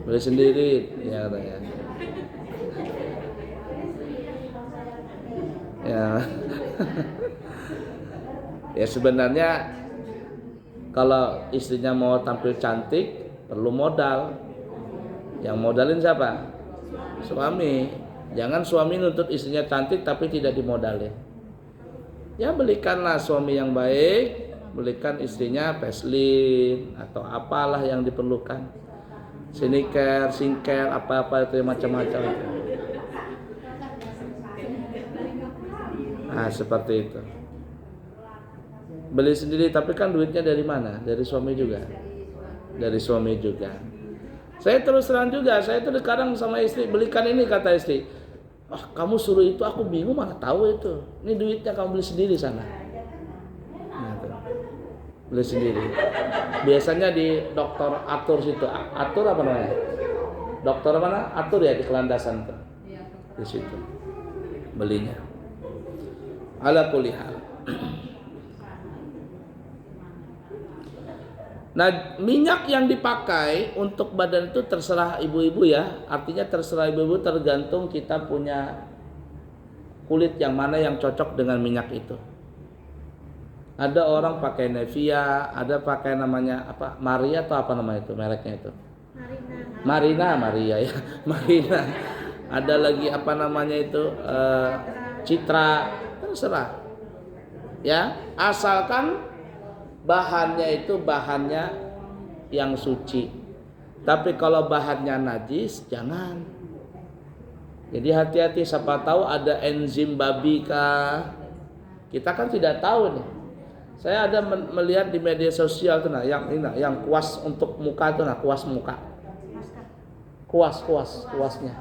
beli sendiri, ya katanya. Ya, ya sebenarnya kalau istrinya mau tampil cantik perlu modal. Yang modalin siapa? Suami. Jangan suami nuntut istrinya cantik tapi tidak dimodalin. Ya belikanlah suami yang baik, belikan istrinya Vaseline atau apalah yang diperlukan, skincare, apa-apa itu macam-macam. Nah seperti itu. Beli sendiri tapi kan duitnya dari mana? Dari suami juga. Dari suami juga. Saya terus terang juga, saya tuh kadang sama istri belikan ini, kata istri. Ah kamu suruh itu, aku bingung mana tahu itu. Ini duitnya kamu beli sendiri sana. Nah, beli sendiri. Biasanya di Dokter Atur situ. Atur apa namanya? Dokter mana? Atur ya di Kelandasan tuh. Di situ. Belinya. Ala kulli hal. Nah, minyak yang dipakai untuk badan itu terserah ibu-ibu ya. Artinya terserah ibu-ibu, tergantung kita punya kulit yang mana yang cocok dengan minyak itu. Ada orang pakai Nevia, ada pakai namanya apa? Maria atau apa namanya itu mereknya itu? Maria ya, Marina. Ada lagi apa namanya itu? Citra, terserah. Ya, asalkan bahannya itu bahannya yang suci. Tapi kalau bahannya najis jangan. Jadi hati-hati, siapa tahu ada enzim babi kah. Kita kan tidak tahu nih. Saya ada melihat di media sosial tuh nah, yang kuas untuk muka tuh nah, kuas muka. Kuasnya.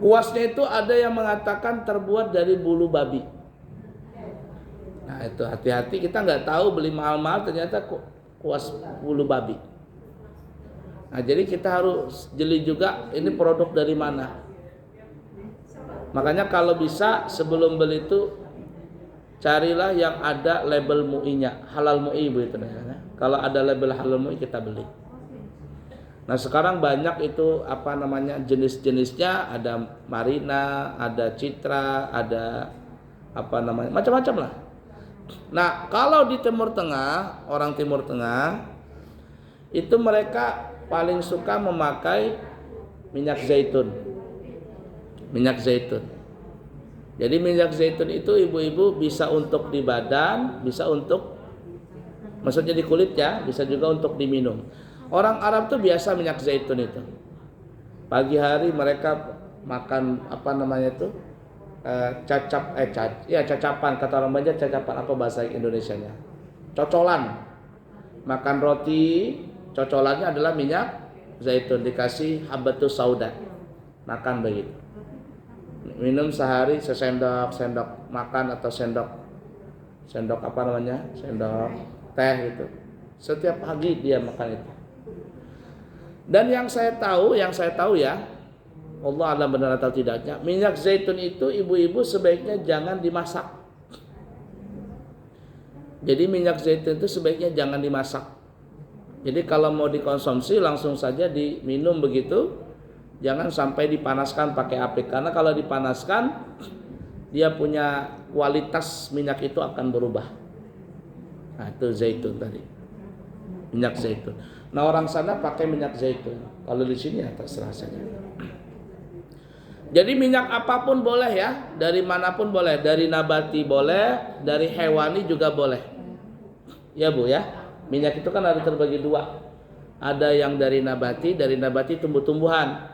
Kuasnya itu ada yang mengatakan terbuat dari bulu babi. Nah itu hati-hati, kita nggak tahu beli mahal-mahal ternyata kuas bulu babi. Nah jadi kita harus jeli juga ini produk dari mana. Makanya kalau bisa sebelum beli itu carilah yang ada label MUI-nya, halal MUI Bu itu namanya. Kalau ada label halal MUI kita beli. Nah sekarang banyak itu apa namanya jenis-jenisnya, ada Marina, ada Citra, ada apa namanya macam-macam lah. Nah kalau di Timur Tengah, orang Timur Tengah itu mereka paling suka memakai minyak zaitun. Minyak zaitun. Jadi minyak zaitun itu ibu-ibu bisa untuk di badan, bisa untuk maksudnya di kulit ya, bisa juga untuk diminum. Orang Arab tuh biasa minyak zaitun itu. Pagi hari mereka makan apa namanya itu cacapan kata orang Banjar, cacapan apa bahasa Indonesianya? Cocolan. Makan roti, cocolannya adalah minyak zaitun dikasih habatus sauda. Makan begitu. Minum sehari sesendok makan atau sendok apa namanya? Sendok teh itu. Setiap pagi dia makan itu. Dan yang saya tahu ya, Allah alam benar atau tidaknya, minyak zaitun itu ibu-ibu sebaiknya jangan dimasak. Jadi minyak zaitun itu sebaiknya jangan dimasak. Jadi kalau mau dikonsumsi langsung saja diminum begitu, jangan sampai dipanaskan pakai api. Karena kalau dipanaskan, dia punya kualitas minyak itu akan berubah. Nah itu zaitun tadi, minyak zaitun. Nah orang sana pakai minyak zaitun. Kalau di sini ya terserah saja. Jadi minyak apapun boleh ya, dari manapun boleh, dari nabati boleh, dari hewani juga boleh. Ya Bu ya, minyak itu kan ada terbagi dua. Ada yang dari nabati tumbuh-tumbuhan.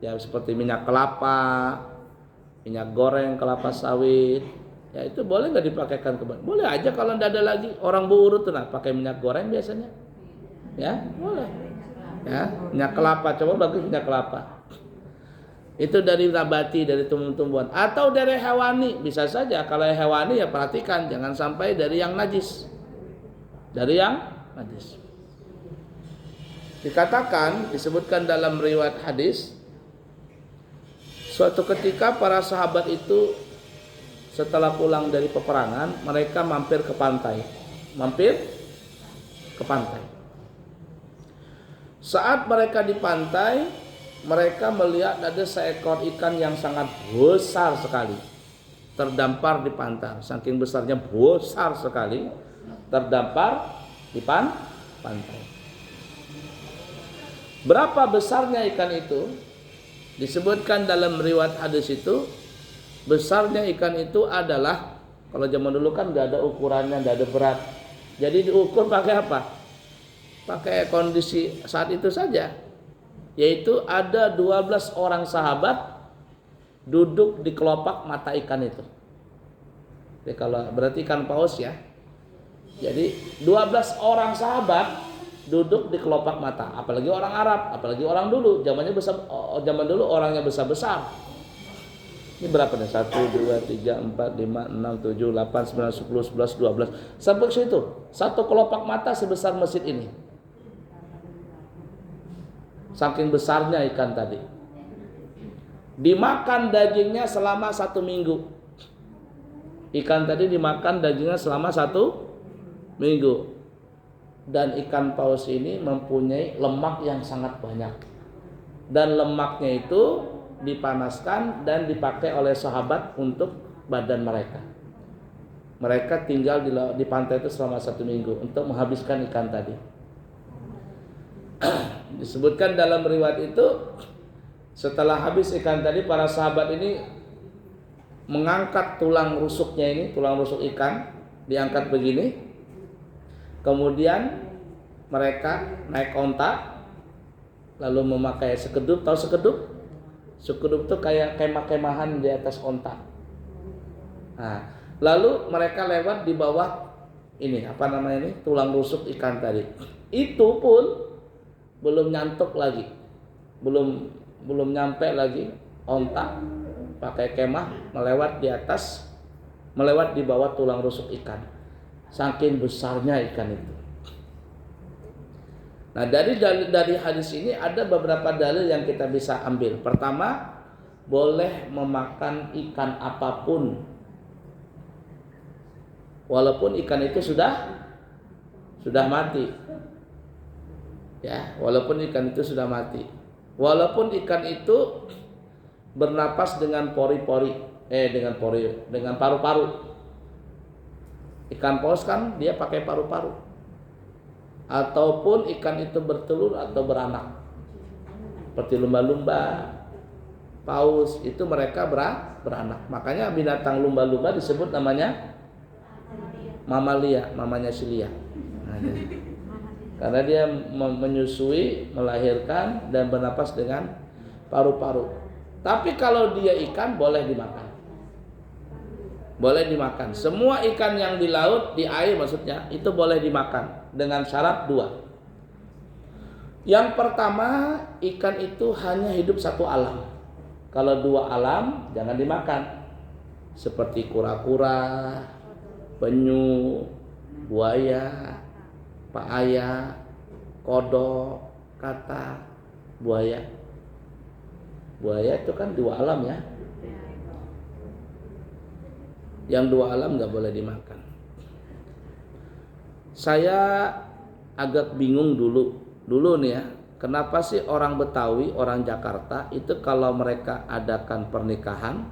Ya seperti minyak kelapa, minyak goreng kelapa sawit. Ya itu boleh nggak dipakaikan ke badan? Boleh aja kalau tidak ada lagi. Orang Bu Urut tuh nah pakai minyak goreng biasanya. Ya boleh ya, minyak kelapa, coba bagus minyak kelapa itu dari nabati, dari tumbuh-tumbuhan atau dari hewani bisa saja. Kalau hewani ya perhatikan jangan sampai dari yang najis, disebutkan dalam riwayat hadis, suatu ketika para sahabat itu setelah pulang dari peperangan mereka mampir ke pantai. Saat mereka di pantai, mereka melihat ada seekor ikan yang sangat besar sekali terdampar di pantai. Saking besarnya besar sekali terdampar di pantai. Berapa besarnya ikan itu? Disebutkan dalam riwayat hadis itu, besarnya ikan itu adalah, kalau zaman dulu kan nggak ada ukurannya, nggak ada berat. Jadi diukur pakai apa? Pakai kondisi saat itu saja, yaitu ada 12 orang sahabat duduk di kelopak mata ikan itu. Jadi kalau berarti ikan paus ya. Jadi 12 orang sahabat duduk di kelopak mata, apalagi orang Arab, apalagi orang dulu, zaman dulu orangnya besar-besar. Ini berapa nih? 1, 2, 3, 4, 5, 6, 7, 8, 9, 10, 11, 12 sampai ke situ. Satu kelopak mata sebesar masjid ini. Saking besarnya ikan tadi. Dimakan dagingnya selama 1 minggu. Ikan tadi dimakan dagingnya selama 1 minggu. Dan ikan paus ini mempunyai lemak yang sangat banyak. Dan lemaknya itu dipanaskan dan dipakai oleh sahabat untuk badan mereka. Mereka tinggal di pantai itu selama 1 minggu untuk menghabiskan ikan tadi. Disebutkan dalam riwayat itu, setelah habis ikan tadi, para sahabat ini mengangkat tulang rusuknya ini, tulang rusuk ikan diangkat begini. Kemudian mereka naik onta, lalu memakai sekedup. Tahu sekedup? Sekedup itu kayak kemah-kemahan di atas onta. Nah, lalu mereka lewat di bawah ini, apa namanya ini, tulang rusuk ikan tadi. Itu pun belum nyantuk lagi, belum nyampe lagi onta, pakai kemah, melewat di atas, melewat di bawah tulang rusuk ikan. Saking besarnya ikan itu. Nah, dari hadis ini ada beberapa dalil yang kita bisa ambil. Pertama, boleh memakan ikan apapun, walaupun ikan itu sudah mati. Ya, walaupun ikan itu sudah mati. Walaupun ikan itu bernapas dengan dengan paru-paru. Ikan paus kan dia pakai paru-paru. Ataupun ikan itu bertelur atau beranak. Seperti lumba-lumba, paus, itu mereka beranak. Makanya binatang lumba-lumba disebut namanya mamalia, mamanya silia. Nah, karena dia menyusui, melahirkan dan bernapas dengan paru-paru. Tapi kalau dia ikan boleh dimakan. Boleh dimakan. Semua ikan yang di laut, di air maksudnya, itu boleh dimakan dengan syarat 2. Yang pertama, ikan itu hanya hidup satu alam. Kalau 2 alam jangan dimakan. Seperti kura-kura, penyu, buaya, paaya, kodok, katak, buaya. Buaya itu kan 2 alam ya. Yang 2 alam nggak boleh dimakan. Saya agak bingung dulu nih ya. Kenapa sih orang Betawi, orang Jakarta itu kalau mereka adakan pernikahan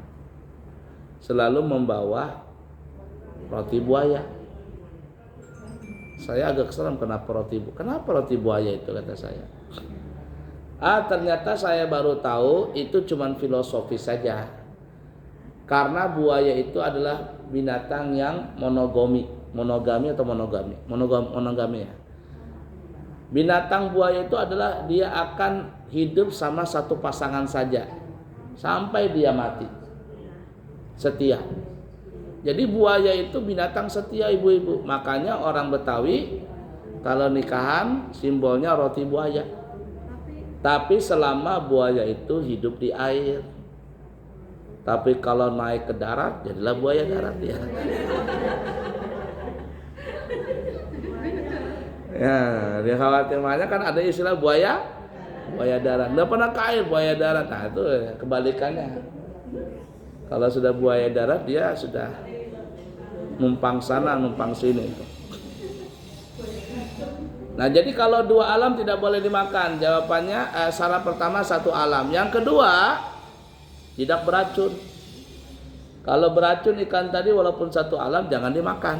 selalu membawa roti buaya? Saya agak seram kenapa roti buaya itu, kata saya. Ternyata saya baru tahu itu cuman filosofi saja. Karena buaya itu adalah binatang yang monogami ya. Binatang buaya itu adalah dia akan hidup sama satu pasangan saja sampai dia mati. Setia. Jadi buaya itu binatang setia, ibu-ibu. Makanya orang Betawi kalau nikahan simbolnya roti buaya. Tapi selama buaya itu hidup di air. Tapi kalau naik ke darat jadilah buaya darat ya. Ya, dia khawatir makanya kan ada istilah buaya darat. Nggak pernah ke air, buaya darat. Nah, itu kebalikannya. Kalau sudah buaya darat dia sudah numpang sana, numpang sini. Nah, jadi kalau 2 alam tidak boleh dimakan. Jawabannya syarat pertama 1 alam. Yang kedua, tidak beracun. Kalau beracun ikan tadi walaupun 1 alam jangan dimakan.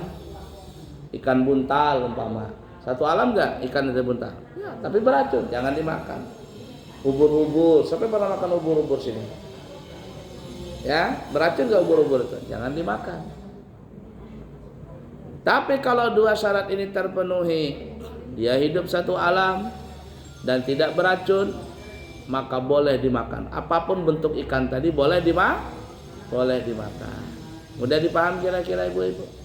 Ikan buntal umpama. 1 alam enggak ikan itu buntal? Ya, tapi beracun, jangan dimakan. Ubur-ubur, siapa pernah makan ubur-ubur sini? Ya, beracun enggak ubur-ubur itu? Jangan dimakan. Tapi kalau 2 syarat ini terpenuhi, dia hidup 1 alam dan tidak beracun, maka boleh dimakan. Apapun bentuk ikan tadi boleh dimakan. Mudah dipaham kira-kira ibu-ibu?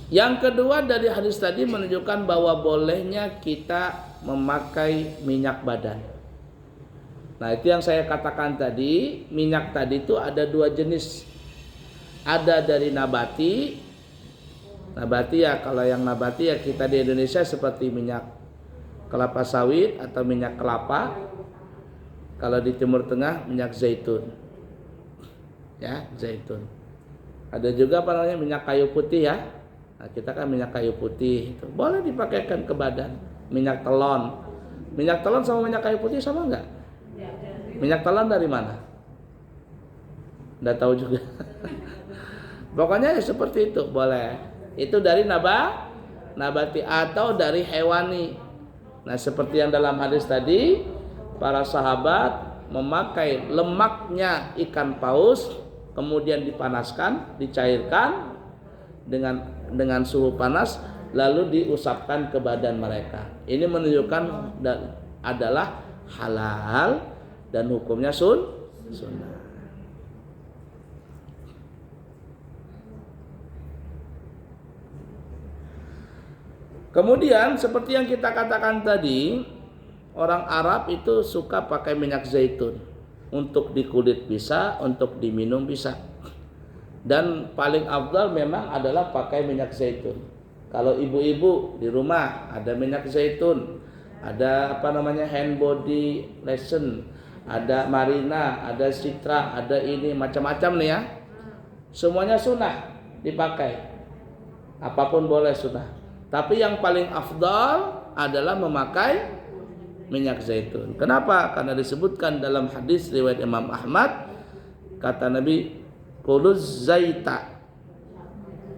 Yang kedua dari hadis tadi menunjukkan bahwa bolehnya kita memakai minyak badan. Nah, itu yang saya katakan tadi, minyak tadi itu ada 2 jenis. Ada dari nabati. Nabati ya, kalau yang nabati ya kita di Indonesia seperti minyak kelapa sawit atau minyak kelapa. Kalau di Timur Tengah minyak zaitun. Ya, zaitun. Ada juga apa namanya minyak kayu putih ya. Nah, kita kan minyak kayu putih itu boleh dipakaikan ke badan. Minyak telon. Minyak telon sama minyak kayu putih sama enggak? Minyak telon dari mana? Enggak tahu juga. Pokoknya ya seperti itu, boleh. Itu dari nabati atau dari hewani. Nah, seperti yang dalam hadis tadi, para sahabat memakai lemaknya ikan paus, kemudian dipanaskan, dicairkan dengan suhu panas, lalu diusapkan ke badan mereka. Ini menunjukkan adalah halal dan hukumnya sunnah. Kemudian seperti yang kita katakan tadi, orang Arab itu suka pakai minyak zaitun. untuk di kulit bisa, untuk diminum bisa. Dan paling afdal memang adalah pakai minyak zaitun. Kalau ibu-ibu di rumah ada minyak zaitun, ada hand body lotion, ada Marina, ada Citra, ada ini macam-macam nih ya. Semuanya sunnah dipakai. Apapun boleh sunnah. Tapi yang paling afdal adalah memakai minyak zaitun. Kenapa? Karena disebutkan dalam hadis riwayat Imam Ahmad, kata Nabi, "Quluz zaita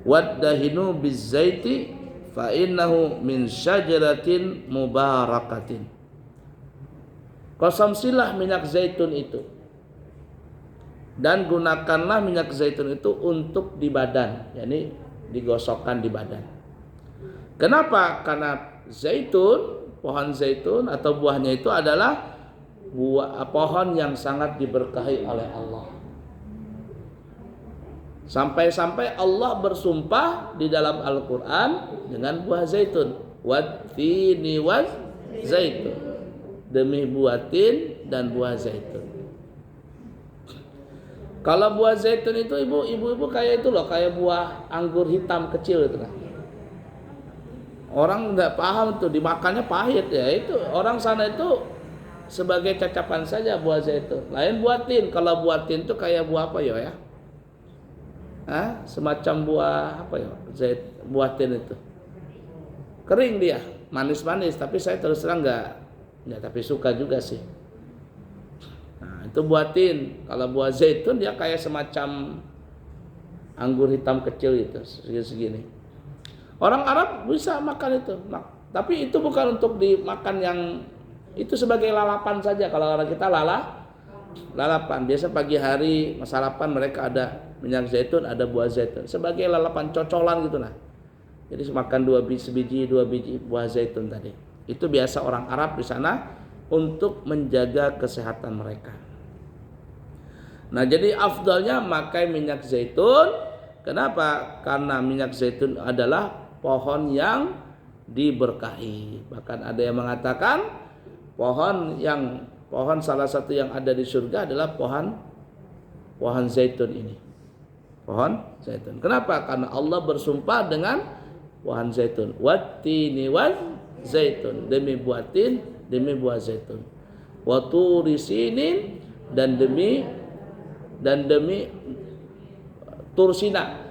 waddahinu bizzaiti fa innahu min syajaratin mubarakatin." Konsumsilah minyak zaitun itu dan gunakanlah minyak zaitun itu untuk di badan, yakni digosokkan di badan. Kenapa? Karena zaitun, pohon zaitun atau buahnya itu adalah pohon yang sangat diberkahi oleh Allah. Sampai-sampai Allah bersumpah di dalam Al-Quran dengan buah zaitun. Wattini waz zaitun. Demi buah tin dan buah zaitun. Kalau buah zaitun itu ibu-ibu kayak itu loh, kayak buah anggur hitam kecil itu kan. Orang nggak paham tuh, dimakannya pahit ya. Itu orang sana itu sebagai cacapan saja buah zaitun. Lain buah tin. Kalau buah tin itu kayak buah apa ya? Semacam buah apa ya? Buah tin itu. Kering dia, manis-manis. Tapi saya terus terang nggak tapi suka juga sih. Nah, itu buah tin. Kalau buah zaitun dia kayak semacam anggur hitam kecil itu, segini. Orang Arab bisa makan itu, tapi itu bukan untuk dimakan yang itu sebagai lalapan saja. Kalau orang kita lalapan. Biasa pagi hari sarapan mereka ada minyak zaitun, ada buah zaitun sebagai lalapan cocolan gitu lah. Jadi makan 2 biji buah zaitun tadi. Itu biasa orang Arab di sana untuk menjaga kesehatan mereka. Nah, jadi afdalnya pakai minyak zaitun. Kenapa? Karena minyak zaitun adalah pohon yang diberkahi. Bahkan ada yang mengatakan pohon salah satu yang ada di surga adalah pohon zaitun ini. Pohon zaitun. Kenapa? Karena Allah bersumpah dengan pohon zaitun. Wattini waz zaitun. Demi buah tin, demi buah zaitun. Wa turi sinin, dan demi Tur Sina,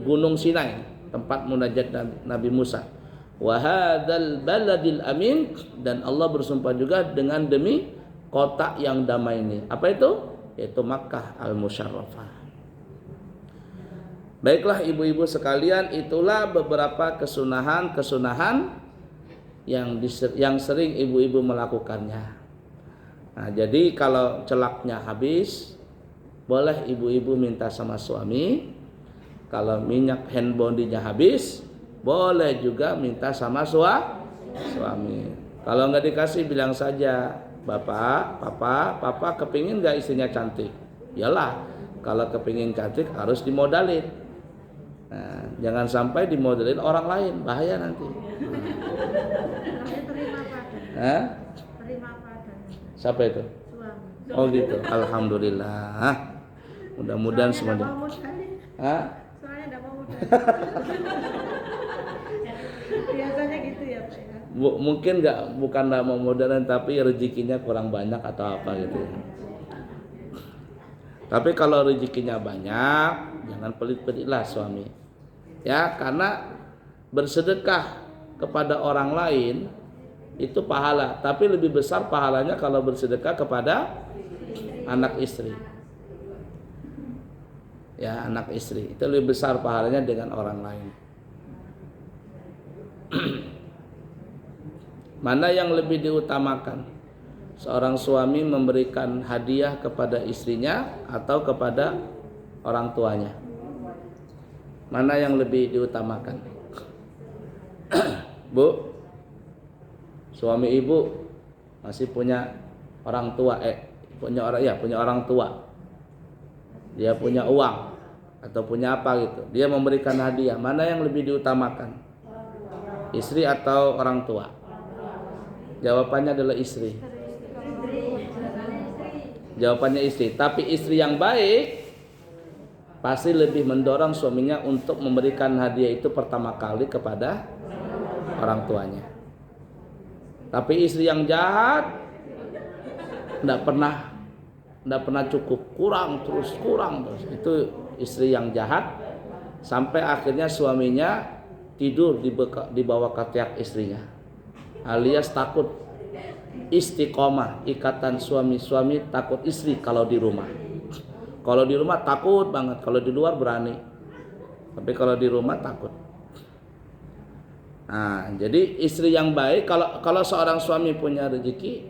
Gunung Sinai, tempat munajat Nabi Musa. Wa hadzal baladil amin, dan Allah bersumpah juga dengan demi kota yang damai ini. Apa itu? Yaitu Makkah al-Musyarrafah. Baiklah ibu-ibu sekalian, itulah beberapa kesunahan yang sering ibu-ibu melakukannya. Nah, jadi kalau celaknya habis, boleh ibu-ibu minta sama suami. Kalau minyak hand body-nya habis, boleh juga minta sama suami. Kalau nggak dikasih, bilang saja, Papa kepingin nggak istrinya cantik? Yalah, kalau kepingin cantik harus dimodalin. Nah, jangan sampai dimodalin orang lain, bahaya nanti. Siapa itu? Suami. Oh gitu. Alhamdulillah. Mudah-mudahan semuanya. Soalnya enggak mau muda. Biasanya gitu ya, Pak ya. Mungkin bukan enggak mau modern, tapi rezekinya kurang banyak atau apa gitu. Tapi kalau rezekinya banyak, jangan pelit-pelitlah suami. Ya, karena bersedekah kepada orang lain itu pahala, tapi lebih besar pahalanya kalau bersedekah kepada anak istri. Ya, anak istri itu lebih besar pahalanya dengan orang lain. Mana yang lebih diutamakan? Seorang suami memberikan hadiah kepada istrinya atau kepada orang tuanya? Mana yang lebih diutamakan? Bu, suami ibu masih punya orang tua, punya orang tua. Dia punya uang atau punya apa gitu. Dia memberikan hadiah. Mana yang lebih diutamakan? Istri atau orang tua? Jawabannya adalah istri. Jawabannya istri. Tapi istri yang baik pasti lebih mendorong suaminya untuk memberikan hadiah itu pertama kali kepada orang tuanya. Tapi istri yang jahat tidak pernah cukup, kurang terus. Itu istri yang jahat sampai akhirnya suaminya tidur di bawah ketiak istrinya, alias takut istiqomah, ikatan suami takut istri kalau di rumah. Kalau di rumah takut banget, kalau di luar berani, tapi kalau di rumah takut. Nah, jadi istri yang baik, kalau seorang suami punya rezeki,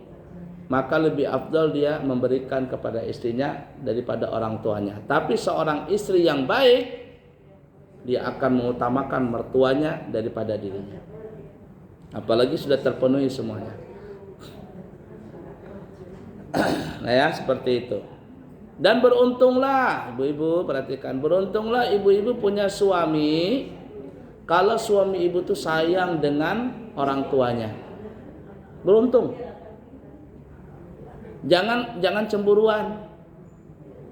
maka lebih afdal dia memberikan kepada istrinya daripada orang tuanya. Tapi seorang istri yang baik, dia akan mengutamakan mertuanya daripada dirinya. Apalagi sudah terpenuhi semuanya. Nah ya, seperti itu. Dan beruntunglah ibu-ibu, perhatikan, beruntunglah ibu-ibu punya suami kalau suami ibu tuh sayang dengan orang tuanya. Beruntung. Jangan cemburuan.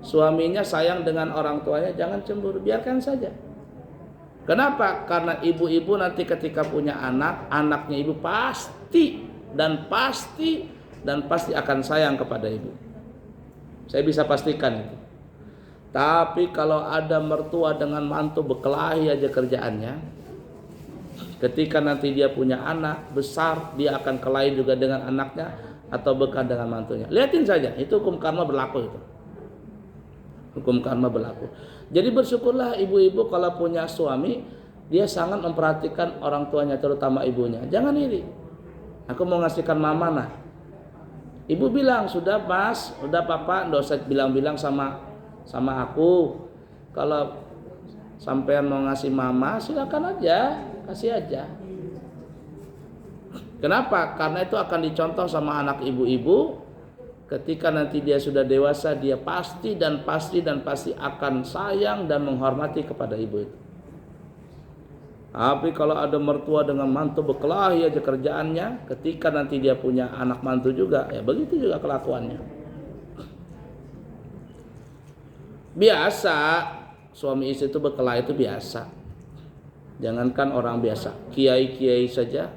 Suaminya sayang dengan orang tuanya, jangan cemburu, biarkan saja. Kenapa? Karena ibu-ibu nanti ketika punya anak, anaknya ibu pasti akan sayang kepada ibu. Saya bisa pastikan itu. Tapi kalau ada mertua dengan mantu berkelahi aja kerjaannya, ketika nanti dia punya anak besar, dia akan kelahi juga dengan anaknya atau bahkan dengan mantunya. Lihatin saja, itu hukum karma berlaku itu. Hukum karma berlaku. Jadi bersyukurlah ibu-ibu kalau punya suami, dia sangat memperhatikan orang tuanya, terutama ibunya. Jangan iri. Aku mau ngasihkan mama nah. Ibu bilang, sudah mas, udah papa, nggak usah bilang-bilang sama aku. Kalau sampean mau ngasih mama, silakan aja, kasih aja. Kenapa? Karena itu akan dicontoh sama anak ibu-ibu. Ketika nanti dia sudah dewasa, dia pasti akan sayang dan menghormati kepada ibu itu. Tapi kalau ada mertua dengan mantu berkelahi aja kerjaannya, ketika nanti dia punya anak mantu juga, ya begitu juga kelakuannya. Biasa, suami istri itu berkelahi itu biasa. Jangankan orang biasa, kiai-kiai saja,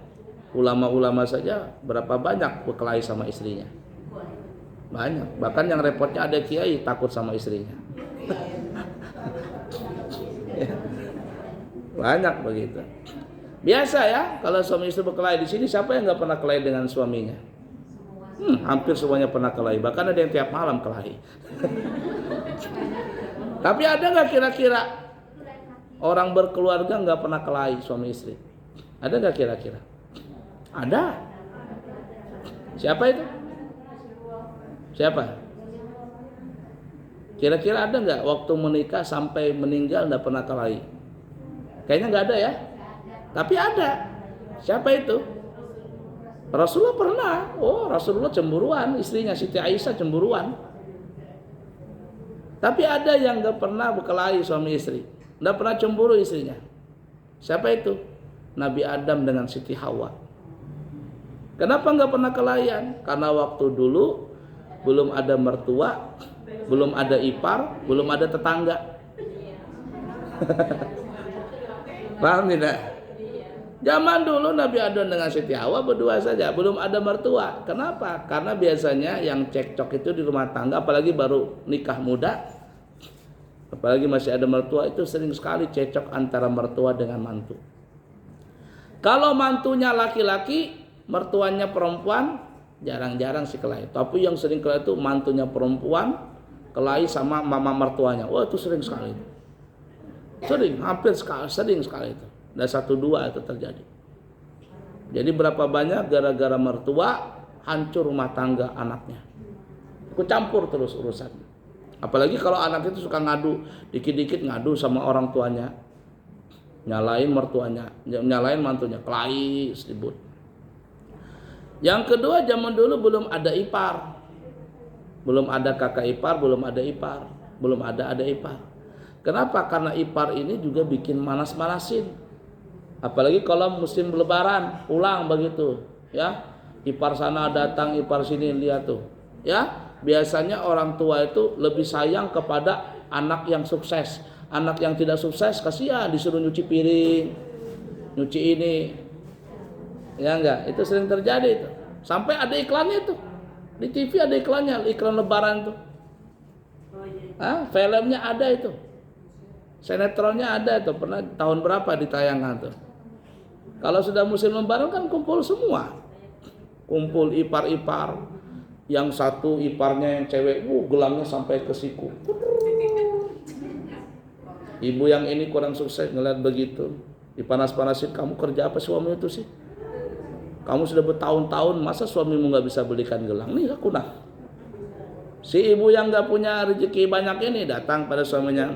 ulama-ulama saja, berapa banyak berkelahi sama istrinya. Banyak, bahkan yang repotnya ada kiai takut sama istrinya. Banyak begitu. Biasa ya, kalau suami istri berkelahi di sini, siapa yang nggak pernah kelahi dengan suaminya? Hampir semuanya pernah kelahi, bahkan ada yang tiap malam kelahi. Tapi ada nggak kira-kira orang berkeluarga nggak pernah kelahi suami istri? Ada nggak kira-kira? Ada. Siapa itu? Siapa? Kira-kira ada nggak waktu menikah sampai meninggal nggak pernah kelahi? Kayaknya nggak ada ya. Tapi ada. Siapa itu? Rasulullah pernah. Oh, Rasulullah cemburuan, istrinya Siti Aisyah cemburuan. Tapi ada yang nggak pernah berkelahi suami istri, nggak pernah cemburu istrinya. Siapa itu? Nabi Adam dengan Siti Hawa. Kenapa nggak pernah kelahian? Karena waktu dulu belum ada mertua, belum ada ipar, belum ada tetangga. Paham tidak? Zaman dulu Nabi Adam dengan Siti Hawa berdua saja, belum ada mertua. Kenapa? Karena biasanya yang cekcok itu di rumah tangga, apalagi baru nikah muda, apalagi masih ada mertua, itu sering sekali cekcok antara mertua dengan mantu. Kalau mantunya laki-laki, mertuanya perempuan, jarang-jarang sih kelahi. Tapi yang sering kelahi itu mantunya perempuan kelahi sama mama mertuanya. Wah, itu sering sekali. Sering sekali itu. Dan 1-2 itu terjadi. Jadi berapa banyak gara-gara mertua hancur rumah tangga anaknya. Ikut campur terus urusan. Apalagi kalau anak itu suka ngadu, dikit-dikit ngadu sama orang tuanya, nyalain mertuanya, nyalain mantunya, kelahi ribut. Yang kedua, zaman dulu belum ada ipar, belum ada kakak ipar, belum ada ipar, belum ada ipar. Kenapa? Karena ipar ini juga bikin manas-manasin. Apalagi kalau musim lebaran, pulang begitu, ya. Ipar sana datang, ipar sini lihat tuh, ya. biasanya orang tua itu lebih sayang kepada anak yang sukses. Anak yang tidak sukses kasihan disuruh nyuci piring, nyuci ini. Ya enggak, itu sering terjadi itu. Sampai ada iklannya itu. Di TV ada iklannya, iklan lebaran tuh. Filmnya ada itu. Sinetronnya ada itu, pernah tahun berapa ditayangkan tuh. Kalau sudah musim lebaran kan kumpul semua. Kumpul ipar-ipar. Yang satu iparnya yang cewek, gelangnya sampai ke siku. Ibu yang ini kurang sukses ngeliat begitu. Dipanas-panasin, kamu kerja apa suami itu sih? Kamu sudah bertahun-tahun, masa suamimu nggak bisa belikan gelang? Nih aku nah. Si ibu yang nggak punya rezeki banyak ini datang pada suaminya.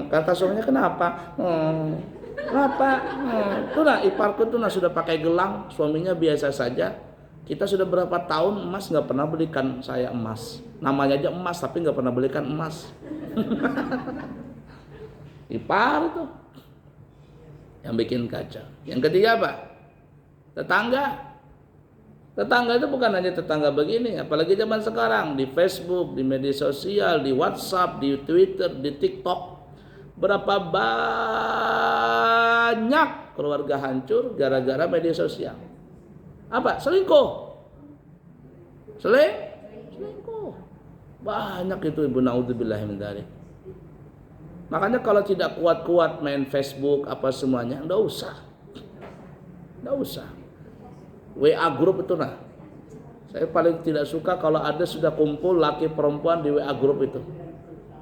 Kata suaminya, kenapa? Kenapa? Tuh nah iparku tuh nah sudah pakai gelang, suaminya biasa saja. Kita sudah berapa tahun emas nggak pernah belikan saya emas. Namanya aja emas tapi nggak pernah belikan emas. Ipar tuh yang bikin kacau. Yang ketiga apa? Tetangga. Tetangga itu bukan hanya tetangga begini, apalagi zaman sekarang di Facebook, di media sosial, di WhatsApp, di Twitter, di TikTok. Berapa banyak keluarga hancur gara-gara media sosial. Apa? Selingkuh. Selingkuh. Banyak itu ibu, naudzubillah min dzalik. Makanya kalau tidak kuat-kuat main Facebook apa semuanya, enggak usah. Enggak usah. WA grup itu nah. Saya paling tidak suka kalau ada sudah kumpul laki perempuan di WA grup itu.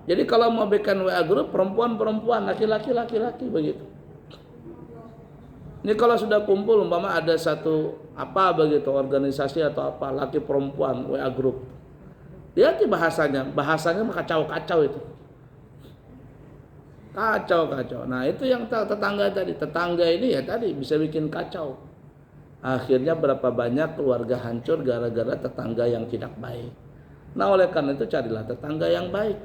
Jadi kalau mau bikin WA grup perempuan, laki-laki begitu. Ini kalau sudah kumpul umpama ada satu apa begitu organisasi atau apa laki perempuan WA grup. Lihat bahasanya kacau-kacau itu. Kacau. Nah, itu yang tetangga tadi. Tetangga ini ya tadi bisa bikin kacau. Akhirnya berapa banyak keluarga hancur gara-gara tetangga yang tidak baik. Nah, oleh karena itu carilah tetangga yang baik.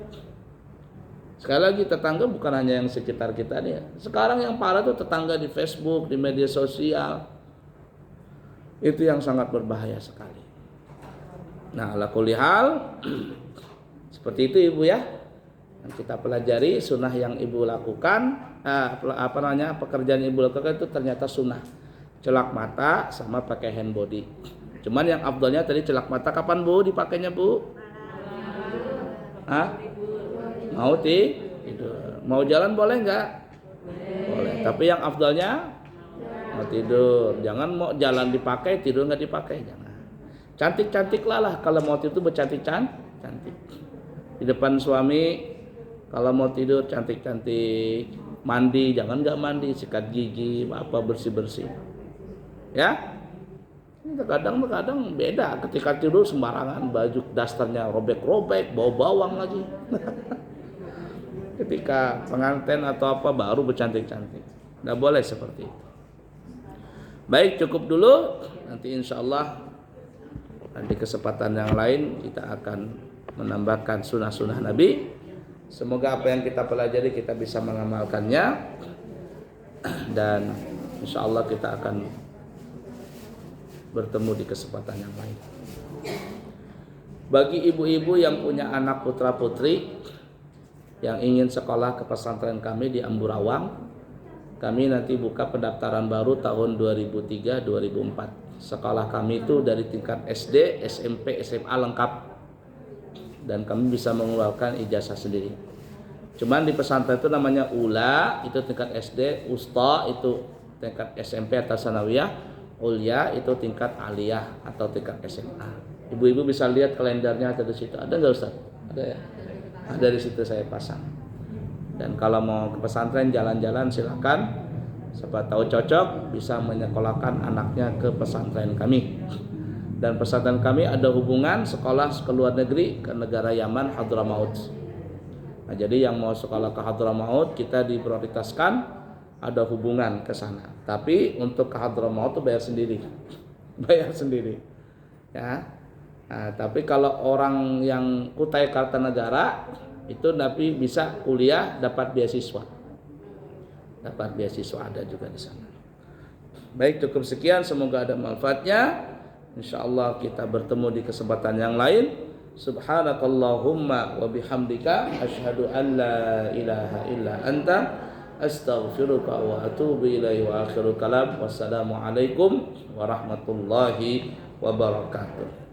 Sekali lagi tetangga bukan hanya yang sekitar kita nih. Sekarang yang parah tuh tetangga di Facebook, di media sosial. Itu yang sangat berbahaya sekali. Nah, ala kulli hal seperti itu Ibu ya. Yang kita pelajari sunnah yang Ibu lakukan, pekerjaan Ibu lakukan itu ternyata sunnah. Celak mata sama pakai hand body. Cuman yang afdalnya tadi celak mata kapan Bu dipakainya Bu? Mau tidur. Mau jalan boleh nggak? Boleh. Tapi yang afdalnya mau tidur. Jangan mau jalan dipakai, tidur nggak dipakai. Jangan. Cantik-cantiklah lah kalau mau tidur cantik. Di depan suami kalau mau tidur cantik-cantik. Mandi jangan nggak mandi, sikat gigi, apa bersih-bersih. Ya, kadang beda ketika tidur sembarangan, baju dasternya robek-robek, bau bawang lagi. Ketika pengantin atau apa baru bercantik-cantik. Nggak boleh seperti itu. Baik, cukup dulu. Nanti insya Allah di kesempatan yang lain kita akan menambahkan sunnah-sunnah Nabi. Semoga apa yang kita pelajari kita bisa mengamalkannya, dan insya Allah kita akan bertemu di kesempatan yang lain. Bagi ibu-ibu yang punya anak putra-putri yang ingin sekolah ke pesantren kami di Amburawang, kami nanti buka pendaftaran baru tahun 2003-2004. Sekolah kami itu dari tingkat SD, SMP, SMA lengkap, dan kami bisa mengeluarkan ijazah sendiri. Cuman di pesantren itu namanya ULA, itu tingkat SD, USTA itu tingkat SMP atau sanawiyah, Ulya itu tingkat aliyah atau tingkat SMA. Ibu-ibu bisa lihat kalendernya ada di situ. Ada nggak Ustaz? Ada ya? Ada di situ saya pasang. Dan kalau mau ke pesantren jalan-jalan silakan. Siapa tahu cocok bisa menyekolahkan anaknya ke pesantren kami. Dan pesantren kami ada hubungan sekolah ke luar negeri ke negara Yaman, Hadramaut. Nah, jadi yang mau sekolah ke Hadramaut kita diprioritaskan ada hubungan ke sana. Tapi untuk ke Hadramaut itu bayar sendiri. Ya. Nah, tapi kalau orang yang Kutai Kartanegara itu Nabi bisa kuliah dapat beasiswa. Dapat beasiswa ada juga di sana. Baik, cukup sekian, semoga ada manfaatnya. Insyaallah kita bertemu di kesempatan yang lain. Subhanakallahumma wa bihamdika asyhadu an la ilaha illa anta astaghfiruka wa atubu ilaihi wa akhiru kalam. Wassalamualaikum warahmatullahi wabarakatuh.